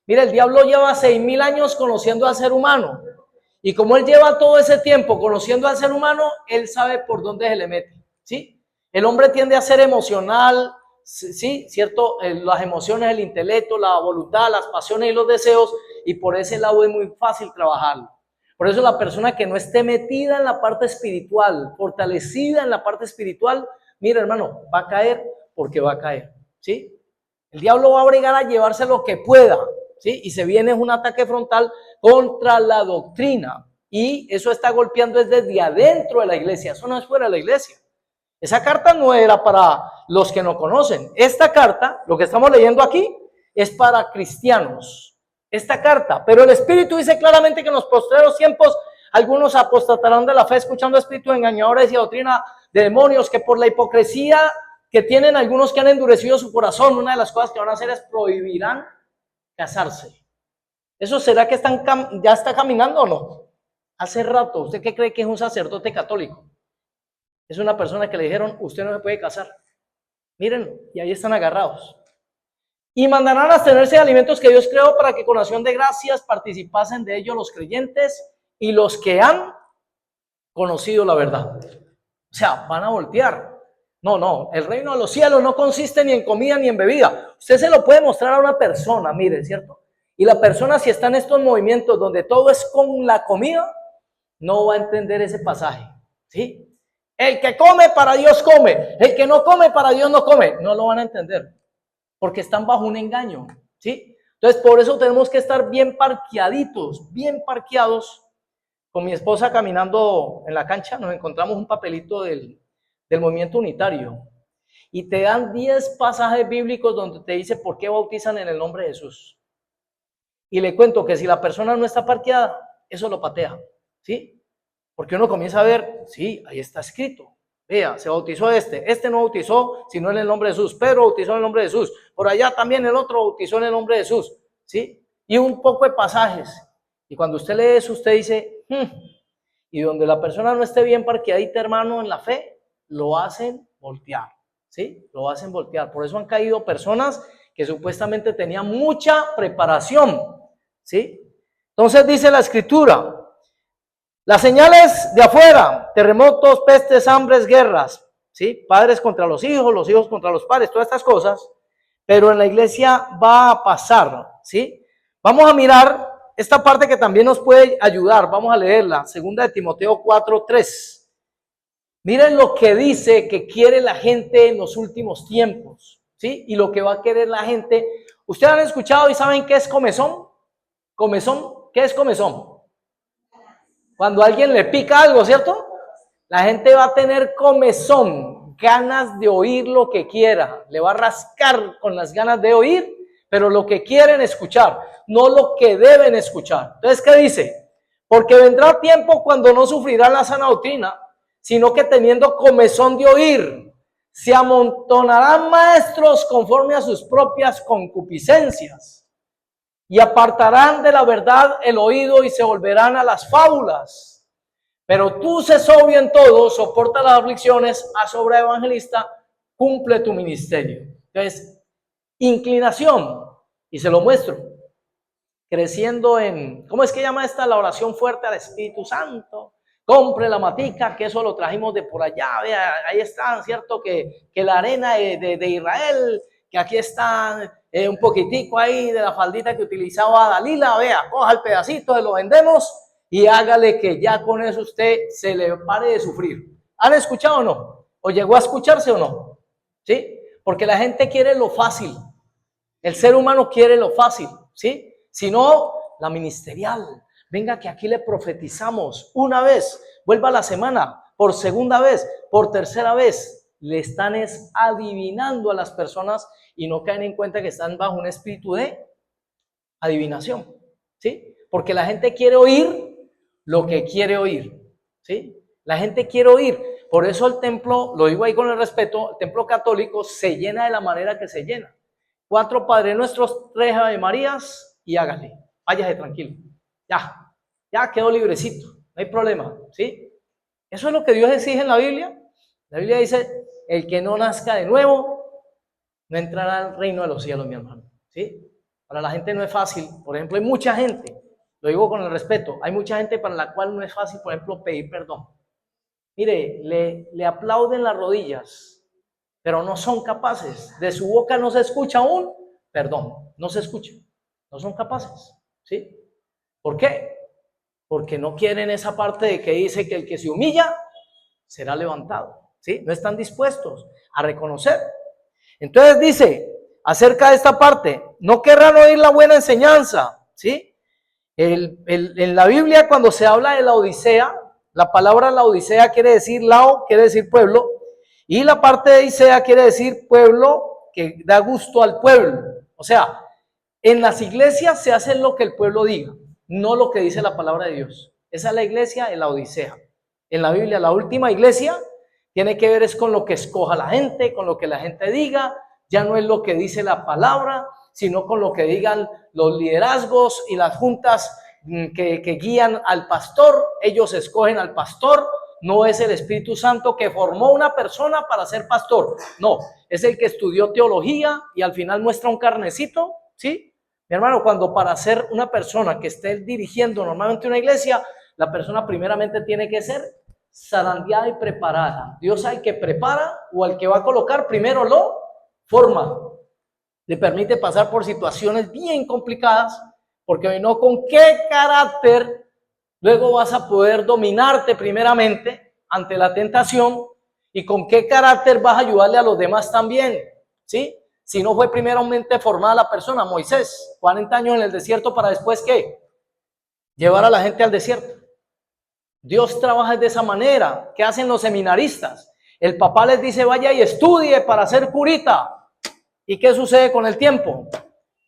Speaker 2: Mira, el diablo lleva 6,000 años conociendo al ser humano. Y como él lleva todo ese tiempo conociendo al ser humano, él sabe por dónde se le mete, ¿sí? El hombre tiende a ser emocional, ¿sí? ¿Cierto? Las emociones, el intelecto, la voluntad, las pasiones y los deseos. Y por ese lado es muy fácil trabajarlo. Por eso la persona que no esté metida en la parte espiritual, fortalecida en la parte espiritual, mira, hermano, va a caer porque va a caer, ¿sí? El diablo va a obligar a llevarse lo que pueda, ¿sí? Y se viene un ataque frontal contra la doctrina. Y eso está golpeando desde adentro de la iglesia. Eso no es fuera de la iglesia. Esa carta no era para los que no conocen. Esta carta, lo que estamos leyendo aquí, es para cristianos. Esta carta. Pero el Espíritu dice claramente que en los postreros tiempos algunos apostatarán de la fe escuchando espíritus engañadores y doctrina de demonios, que por la hipocresía que tienen algunos que han endurecido su corazón, una de las cosas que van a hacer es prohibirán casarse. ¿Eso será que ya está caminando o no? Hace rato. ¿Usted qué cree que es un sacerdote católico? Es una persona que le dijeron, usted no se puede casar. Mírenlo, y ahí están agarrados. Y mandarán a abstenerse de alimentos que Dios creó para que con acción de gracias participasen de ellos los creyentes y los que han conocido la verdad. O sea, van a voltear. No, el reino de los cielos no consiste ni en comida ni en bebida. Usted se lo puede mostrar a una persona, mire, ¿cierto? Y la persona, si está en estos movimientos donde todo es con la comida, no va a entender ese pasaje, ¿sí? El que come para Dios come, el que no come para Dios no come. No lo van a entender, porque están bajo un engaño, ¿sí? Entonces, por eso tenemos que estar bien parqueaditos, bien parqueados. Con mi esposa caminando en la cancha, nos encontramos un papelito del movimiento unitario y te dan 10 pasajes bíblicos donde te dice por qué bautizan en el nombre de Jesús. Y le cuento que si la persona no está parqueada, eso lo patea, ¿sí? Porque uno comienza a ver, sí, ahí está escrito. Vea, se bautizó este no bautizó sino en el nombre de Jesús, Pedro bautizó en el nombre de Jesús, por allá también el otro bautizó en el nombre de Jesús, ¿sí? Y un poco de pasajes. Y cuando usted lee eso, usted dice, y donde la persona no esté bien parqueadita, hermano, en la fe, lo hacen voltear, ¿sí? Lo hacen voltear. Por eso han caído personas que supuestamente tenían mucha preparación, ¿sí? Entonces dice la Escritura, las señales de afuera, terremotos, pestes, hambres, guerras, ¿sí? Padres contra los hijos contra los padres, todas estas cosas, pero en la iglesia va a pasar, ¿sí? Vamos a mirar esta parte que también nos puede ayudar, vamos a leerla, 2 de Timoteo 4:3. Miren lo que dice que quiere la gente en los últimos tiempos, ¿sí? Y lo que va a querer la gente. ¿Ustedes han escuchado y saben qué es comezón? ¿Comezón? ¿Qué es comezón? Cuando a alguien le pica algo, ¿cierto? La gente va a tener comezón, ganas de oír lo que quiera. Le va a rascar con las ganas de oír, pero lo que quieren escuchar, no lo que deben escuchar. Entonces, ¿qué dice? Porque vendrá tiempo cuando no sufrirán la sana doctrina, sino que teniendo comezón de oír, se amontonarán maestros conforme a sus propias concupiscencias y apartarán de la verdad el oído y se volverán a las fábulas. Pero tú sé sobrio en todo, soporta las aflicciones, haz obra evangelista, cumple tu ministerio. Entonces, inclinación, y se lo muestro, creciendo en, ¿cómo es que llama esta? La oración fuerte al Espíritu Santo. Compre la matica, que eso lo trajimos de por allá, vea, ahí están, ¿cierto? Que la arena de Israel, que aquí están un poquitico ahí de la faldita que utilizaba Dalila, vea, coja el pedacito, lo vendemos y hágale que ya con eso usted se le pare de sufrir. ¿Han escuchado o no? ¿O llegó a escucharse o no? ¿Sí? Porque la gente quiere lo fácil. El ser humano quiere lo fácil, ¿sí? Si no, la ministerial. Venga que aquí le profetizamos una vez, vuelva a la semana, por segunda vez, por tercera vez. Le están adivinando a las personas y no caen en cuenta que están bajo un espíritu de adivinación, ¿sí? Porque la gente quiere oír lo que quiere oír, ¿sí? La gente quiere oír. Por eso el templo, lo digo ahí con el respeto, el templo católico se llena de la manera que se llena. 4 Padre Nuestros, 3 Ave Marías y hágale, váyase tranquilo. Ya quedó librecito, no hay problema, ¿sí? Eso es lo que Dios exige en la Biblia. La Biblia dice, el que no nazca de nuevo, no entrará al reino de los cielos, mi hermano, ¿sí? Para la gente no es fácil. Por ejemplo, hay mucha gente, lo digo con el respeto, hay mucha gente para la cual no es fácil, por ejemplo, pedir perdón. Mire, le aplauden las rodillas, pero no son capaces. De su boca no se escucha un perdón, no se escucha. No son capaces, ¿sí? ¿Por qué? Porque no quieren esa parte de que dice que el que se humilla será levantado, ¿sí? No están dispuestos a reconocer. Entonces dice, acerca de esta parte, no querrán oír la buena enseñanza, ¿sí? En la Biblia, cuando se habla de la Odisea, la palabra la Odisea quiere decir lao, quiere decir pueblo, y la parte de Odisea quiere decir pueblo que da gusto al pueblo. O sea, en las iglesias se hace lo que el pueblo diga, no lo que dice la palabra de Dios. Esa es la iglesia en la Odisea. En la Biblia, la última iglesia tiene que ver es con lo que escoja la gente, con lo que la gente diga, ya no es lo que dice la palabra, sino con lo que digan los liderazgos y las juntas que guían al pastor. Ellos escogen al pastor. No es el Espíritu Santo que formó una persona para ser pastor. No, es el que estudió teología y al final muestra un carnecito, ¿sí? Mi hermano, cuando para ser una persona que esté dirigiendo normalmente una iglesia, la persona primeramente tiene que ser zarandeada y preparada. Dios al que prepara o al que va a colocar, primero lo forma. Le permite pasar por situaciones bien complicadas, porque hoy no con qué carácter luego vas a poder dominarte primeramente ante la tentación y con qué carácter vas a ayudarle a los demás también, ¿sí? Si no fue primeramente formada la persona, Moisés, 40 años en el desierto para después, ¿qué? Llevar a la gente al desierto. Dios trabaja de esa manera. ¿Qué hacen los seminaristas? El papá les dice, vaya y estudie para ser curita. ¿Y qué sucede con el tiempo?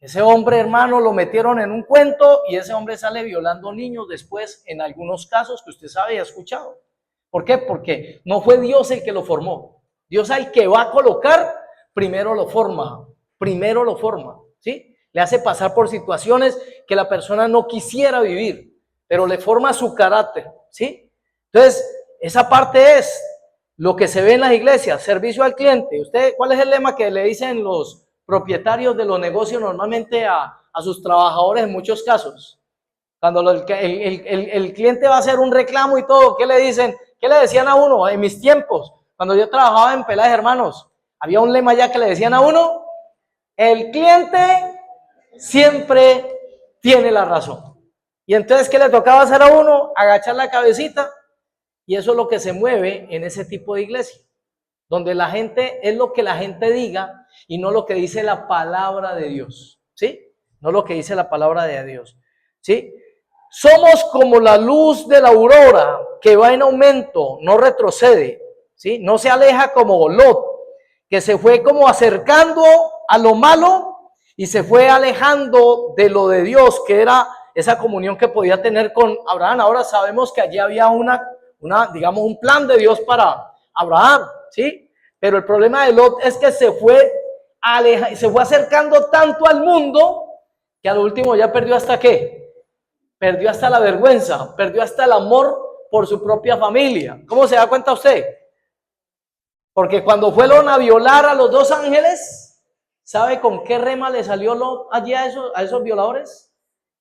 Speaker 2: Ese hombre, hermano, lo metieron en un cuento y ese hombre sale violando niños después, en algunos casos que usted sabe y ha escuchado. ¿Por qué? Porque no fue Dios el que lo formó. Dios al que va a colocar, primero lo forma, ¿sí? Le hace pasar por situaciones que la persona no quisiera vivir, pero le forma su carácter, ¿sí? Entonces, esa parte es lo que se ve en las iglesias, servicio al cliente. ¿Usted cuál es el lema que le dicen los propietarios de los negocios normalmente a sus trabajadores en muchos casos? Cuando el cliente va a hacer un reclamo y todo, ¿qué le dicen? ¿Qué le decían a uno en mis tiempos? Cuando yo trabajaba en Peláez Hermanos, había un lema ya que le decían a uno: el cliente siempre tiene la razón. Y entonces, ¿qué le tocaba hacer a uno? Agachar la cabecita. Y eso es lo que se mueve en ese tipo de iglesia, donde la gente es lo que la gente diga y no lo que dice la palabra de Dios, ¿sí? No lo que dice la palabra de Dios, ¿sí? Somos como la luz de la aurora que va en aumento, no retrocede, ¿sí? No se aleja como Lot, que se fue como acercando a lo malo y se fue alejando de lo de Dios, que era esa comunión que podía tener con Abraham. Ahora sabemos que allí había digamos, un plan de Dios para Abraham, ¿sí? Pero el problema de Lot es que se fue acercando tanto al mundo que al último ya perdió hasta ¿qué? Perdió hasta la vergüenza, perdió hasta el amor por su propia familia. ¿Cómo se da cuenta usted? Porque cuando fueron a violar a los dos ángeles, ¿sabe con qué rema le salió Lot allí a esos violadores?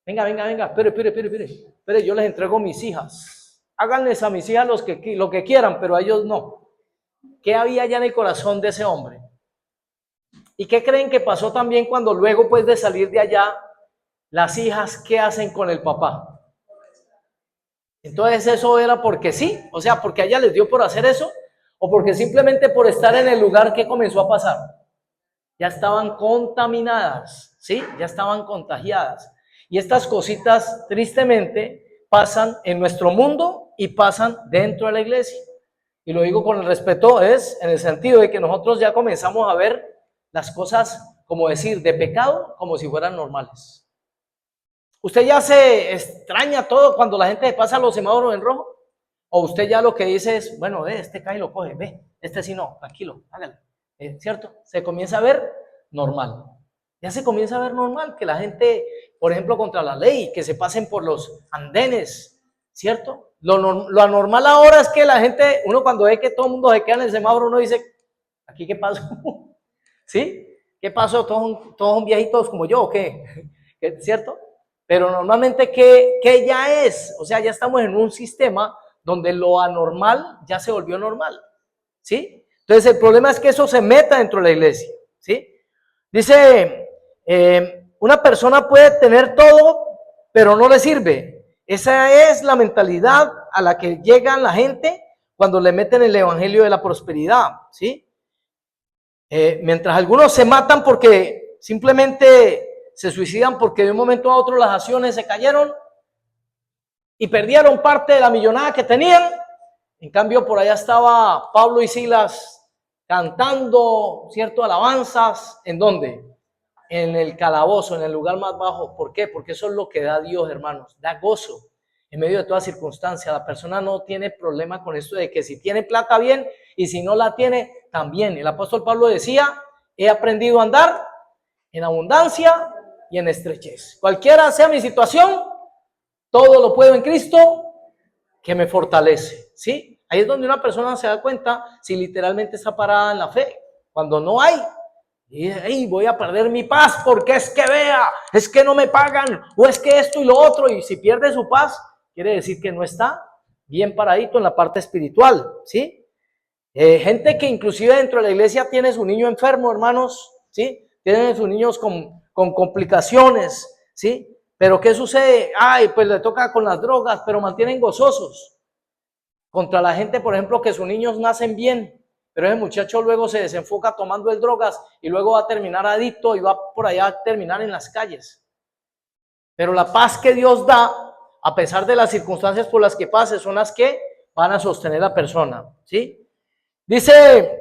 Speaker 2: Venga, espere, yo les entrego mis hijas. Háganles a mis hijas lo que quieran, pero a ellos no. ¿Qué había allá en el corazón de ese hombre? ¿Y qué creen que pasó también cuando luego, pues, de salir de allá, las hijas, qué hacen con el papá? Entonces eso era porque sí, o sea, porque a ella les dio por hacer eso, o porque simplemente por estar en el lugar que comenzó a pasar. Ya estaban contaminadas, ¿sí? Ya estaban contagiadas. Y estas cositas, tristemente, pasan en nuestro mundo y pasan dentro de la iglesia. Y lo digo con el respeto, es en el sentido de que nosotros ya comenzamos a ver las cosas, como decir, de pecado, como si fueran normales. ¿Usted ya se extraña todo cuando la gente pasa los semáforos en rojo? ¿O usted ya lo que dice es, bueno, este cae y lo coge, ve, este sí no, tranquilo, hágale, ¿cierto? Se comienza a ver normal. Ya se comienza a ver normal que la gente, por ejemplo, contra la ley, que se pasen por los andenes, ¿cierto? Lo anormal ahora es que la gente, uno cuando ve que todo el mundo se queda en el semáforo, uno dice, ¿aquí qué pasó? ¿Sí? ¿Qué pasó? ¿Todos son viejitos como yo o qué? ¿Cierto? Pero normalmente, ¿qué ya es? O sea, ya estamos en un sistema donde lo anormal ya se volvió normal, ¿sí? Entonces, el problema es que eso se meta dentro de la iglesia, ¿sí? Dice, una persona puede tener todo, pero no le sirve. Esa es la mentalidad a la que llega la gente cuando le meten el evangelio de la prosperidad, ¿sí? Mientras algunos se matan porque simplemente se suicidan porque de un momento a otro las acciones se cayeron y perdieron parte de la millonada que tenían. En cambio, por allá estaba Pablo y Silas cantando, ¿cierto? Alabanzas. ¿En dónde? En el calabozo, en el lugar más bajo. ¿Por qué? Porque eso es lo que da Dios, hermanos. Da gozo en medio de toda circunstancia. La persona no tiene problema con esto de que si tiene plata, bien, y si no la tiene, también. El apóstol Pablo decía, he aprendido a andar en abundancia y en estrechez. Cualquiera sea mi situación, todo lo puedo en Cristo que me fortalece, ¿sí? Ahí es donde una persona se da cuenta si literalmente está parada en la fe. Cuando no hay, y hey, voy a perder mi paz porque es que vea, es que no me pagan, o es que esto y lo otro, y si pierde su paz, quiere decir que no está bien paradito en la parte espiritual, ¿sí? Gente que inclusive dentro de la iglesia tiene su niño enfermo, hermanos, ¿sí? Tienen sus niños con complicaciones, ¿sí? Pero ¿qué sucede? Ay, pues le toca con las drogas, pero mantienen gozosos. Contra la gente, por ejemplo, que sus niños nacen bien, pero ese muchacho luego se desenfoca tomando el drogas y luego va a terminar adicto y va por allá a terminar en las calles. Pero la paz que Dios da, a pesar de las circunstancias por las que pase, son las que van a sostener a la persona, ¿sí? Dice,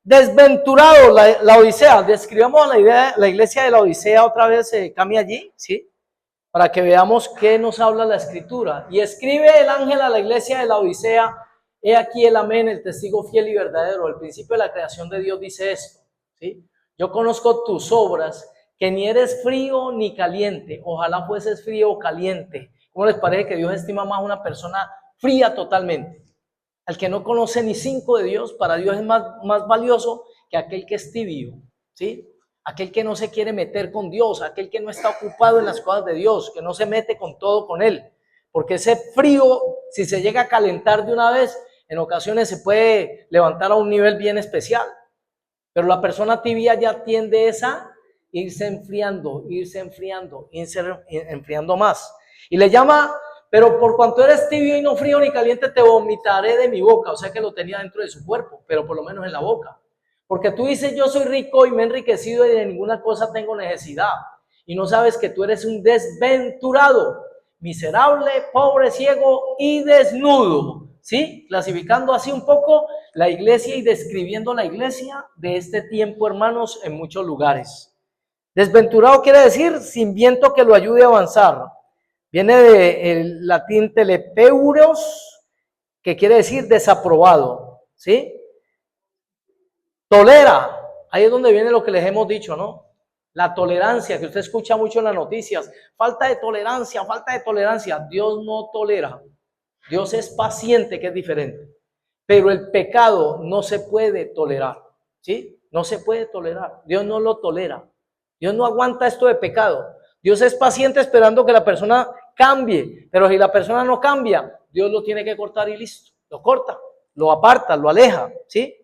Speaker 2: desventurado la Odisea. Describamos la iglesia de la Odisea otra vez, Cami, allí, ¿sí? Para que veamos qué nos habla la escritura. Y escribe el ángel a la iglesia de la Odisea: he aquí el amén, el testigo fiel y verdadero. El principio de la creación de Dios dice esto, ¿sí? Yo conozco tus obras, que ni eres frío ni caliente. Ojalá fueses frío o caliente. ¿Cómo les parece que Dios estima más a una persona fría totalmente? Al que no conoce ni 5 de Dios, para Dios es más valioso que aquel que es tibio, ¿sí? Aquel que no se quiere meter con Dios, aquel que no está ocupado en las cosas de Dios, que no se mete con todo con Él. Porque ese frío, si se llega a calentar de una vez, en ocasiones se puede levantar a un nivel bien especial. Pero la persona tibia ya tiende a irse enfriando más. Y le llama: pero por cuanto eres tibio y no frío ni caliente, te vomitaré de mi boca. O sea que lo tenía dentro de su cuerpo, pero por lo menos en la boca. Porque tú dices: yo soy rico y me he enriquecido y de ninguna cosa tengo necesidad. Y no sabes que tú eres un desventurado, miserable, pobre, ciego y desnudo. ¿Sí? Clasificando así un poco la iglesia y describiendo la iglesia de este tiempo, hermanos, en muchos lugares. Desventurado quiere decir sin viento que lo ayude a avanzar. Viene del latín telepeuros, que quiere decir desaprobado, ¿sí? Tolera, ahí es donde viene lo que les hemos dicho, ¿no? La tolerancia, que usted escucha mucho en las noticias. Falta de tolerancia, falta de tolerancia. Dios no tolera. Dios es paciente, que es diferente. Pero el pecado no se puede tolerar, ¿sí? No se puede tolerar. Dios no lo tolera. Dios no aguanta esto de pecado. Dios es paciente esperando que la persona cambie, pero si la persona no cambia, Dios lo tiene que cortar y listo. Lo corta, lo aparta, lo aleja, ¿sí?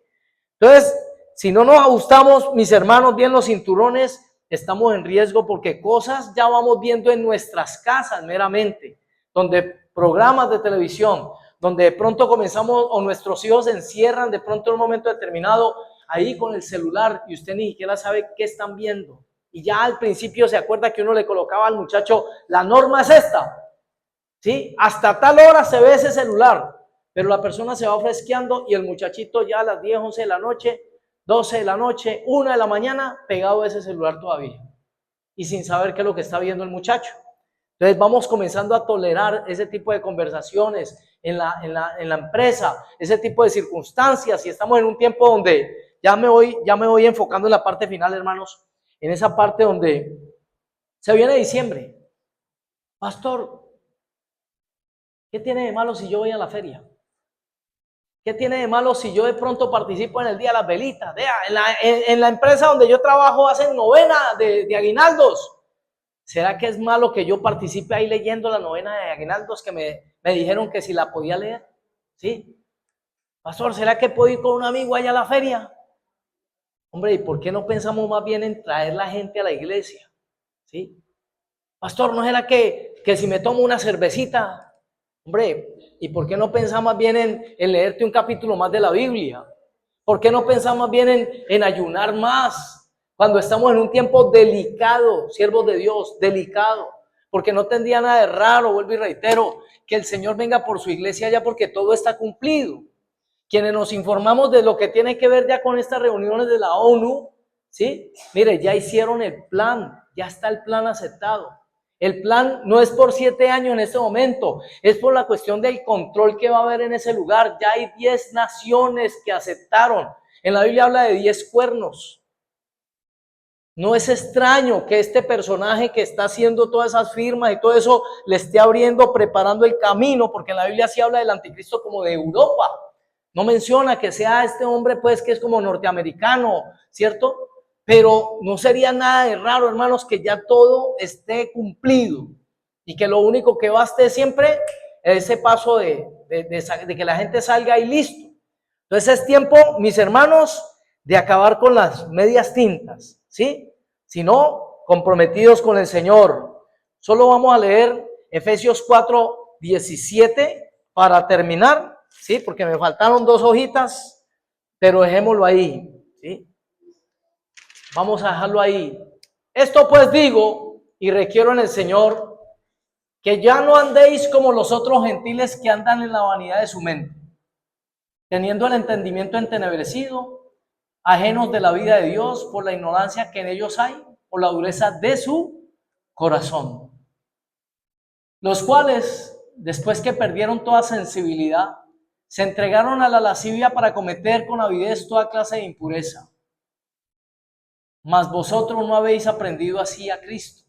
Speaker 2: Entonces, si no nos ajustamos, mis hermanos, bien los cinturones, estamos en riesgo, porque cosas ya vamos viendo en nuestras casas meramente, donde programas de televisión, donde de pronto comenzamos o nuestros hijos se encierran de pronto en un momento determinado ahí con el celular y usted ni siquiera sabe qué están viendo. Y ya al principio se acuerda que uno le colocaba al muchacho: la norma es esta, ¿sí? Hasta tal hora se ve ese celular, pero la persona se va fresqueando y el muchachito ya a las 10, 11 de la noche, 12 de la noche, 1 de la mañana, pegado a ese celular todavía y sin saber qué es lo que está viendo el muchacho. Entonces vamos comenzando a tolerar ese tipo de conversaciones en la empresa, ese tipo de circunstancias, y estamos en un tiempo donde ya me voy enfocando en la parte final, hermanos, en esa parte donde se viene diciembre. Pastor, ¿qué tiene de malo si yo voy a la feria? ¿Qué tiene de malo si yo de pronto participo en el Día de las Velitas? Vea, en la empresa donde yo trabajo hacen novena de aguinaldos. ¿Será que es malo que yo participe ahí leyendo la novena de aguinaldos que me dijeron que si la podía leer? ¿Sí? Pastor, ¿será que puedo ir con un amigo allá a la feria? Hombre, ¿y por qué no pensamos más bien en traer la gente a la iglesia? ¿Sí? Pastor, ¿no será que si me tomo una cervecita? Hombre, ¿y por qué no pensamos más bien en leerte un capítulo más de la Biblia? ¿Por qué no pensamos más bien en ayunar más? Cuando estamos en un tiempo delicado, siervos de Dios, delicado, porque no tendría nada de raro, vuelvo y reitero, que el Señor venga por su iglesia ya, porque todo está cumplido. Quienes nos informamos de lo que tiene que ver ya con estas reuniones de la ONU, ¿sí? Mire, ya hicieron el plan, ya está el plan aceptado. El plan no es por 7 años en este momento, es por la cuestión del control que va a haber en ese lugar. Ya hay 10 naciones que aceptaron. En la Biblia habla de 10 cuernos. No es extraño que este personaje que está haciendo todas esas firmas y todo eso le esté abriendo, preparando el camino, porque en la Biblia sí habla del anticristo como de Europa. No menciona que sea este hombre pues que es como norteamericano, ¿cierto? Pero no sería nada de raro, hermanos, que ya todo esté cumplido y que lo único que baste siempre es ese paso de que la gente salga y listo. Entonces es tiempo, mis hermanos, de acabar con las medias tintas, ¿sí? Sino comprometidos con el Señor. Solo vamos a leer Efesios 4:17 para terminar, ¿sí? Porque me faltaron 2 hojitas, pero dejémoslo ahí, ¿sí? Vamos a dejarlo ahí. Esto pues digo y requiero en el Señor que ya no andéis como los otros gentiles que andan en la vanidad de su mente, teniendo el entendimiento entenebrecido, ajenos de la vida de Dios por la ignorancia que en ellos hay, por la dureza de su corazón, los cuales, después que perdieron toda sensibilidad, se entregaron a la lascivia para cometer con avidez toda clase de impureza. Mas vosotros no habéis aprendido así a Cristo.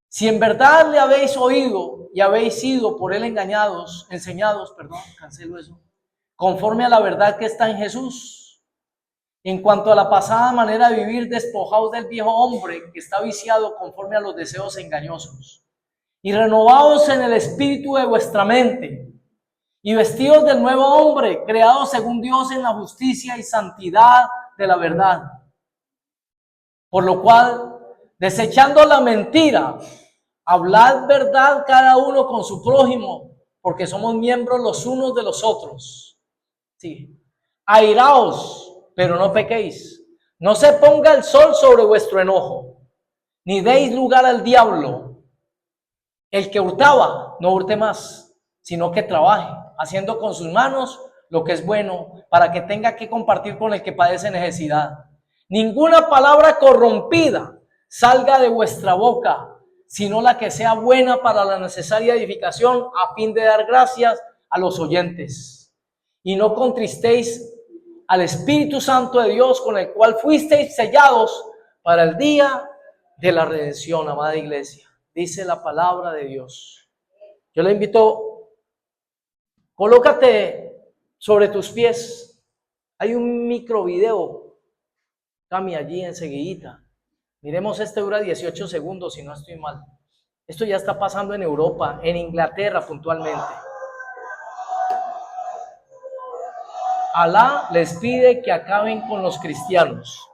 Speaker 2: Si en verdad le habéis oído y habéis sido por él enseñados, conforme a la verdad que está en Jesús. En cuanto a la pasada manera de vivir, despojaos del viejo hombre que está viciado conforme a los deseos engañosos, y renovaos en el espíritu de vuestra mente, y vestidos del nuevo hombre, creado según Dios en la justicia y santidad de la verdad. Por lo cual, desechando la mentira, hablad verdad cada uno con su prójimo, porque somos miembros los unos de los otros. Sí. Airaos, pero no pequéis. No se ponga el sol sobre vuestro enojo, ni deis lugar al diablo. El que hurtaba, no hurte más, sino que trabaje, haciendo con sus manos lo que es bueno, para que tenga que compartir con el que padece necesidad. Ninguna palabra corrompida salga de vuestra boca, sino la que sea buena para la necesaria edificación, a fin de dar gracias a los oyentes. Y no contristéis al Espíritu Santo de Dios, con el cual fuisteis sellados para el día de la redención, amada iglesia. Dice la palabra de Dios. Yo le invito, colócate sobre tus pies. Hay un micro video, Cami, allí enseguidita. Miremos, este dura 18 segundos, si no estoy mal. Esto ya está pasando en Europa, en Inglaterra puntualmente. Alá les pide que acaben con los cristianos.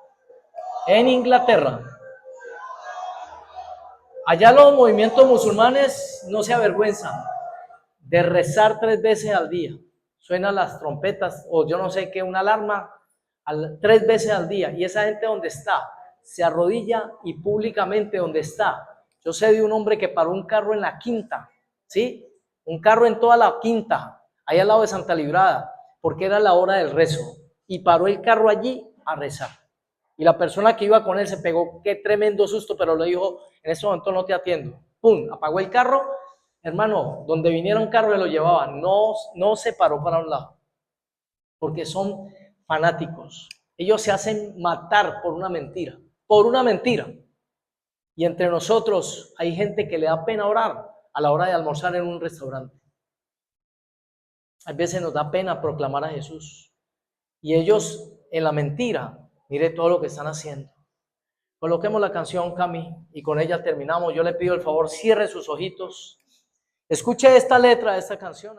Speaker 2: En Inglaterra. Allá los movimientos musulmanes no se avergüenzan de rezar 3 veces al día. Suenan las trompetas o yo no sé qué, una alarma 3 veces al día. Y esa gente donde está, se arrodilla y públicamente donde está. Yo sé de un hombre que paró un carro en la Quinta, ¿sí? Un carro en toda la Quinta, ahí al lado de Santa Librada, porque era la hora del rezo. Y paró el carro allí a rezar. Y la persona que iba con él se pegó, qué tremendo susto, pero le dijo, en ese momento no te atiendo. ¡Pum! Apagó el carro. Hermano, donde viniera un carro lo llevaba. No se paró para un lado. Porque son fanáticos. Ellos se hacen matar por una mentira. Por una mentira. Y entre nosotros hay gente que le da pena orar a la hora de almorzar en un restaurante. A veces nos da pena proclamar a Jesús. Y ellos en la mentira, mire todo lo que están haciendo. Coloquemos la canción, Cami, y con ella terminamos. Yo le pido el favor, cierre sus ojitos. Escuche esta letra de esta canción.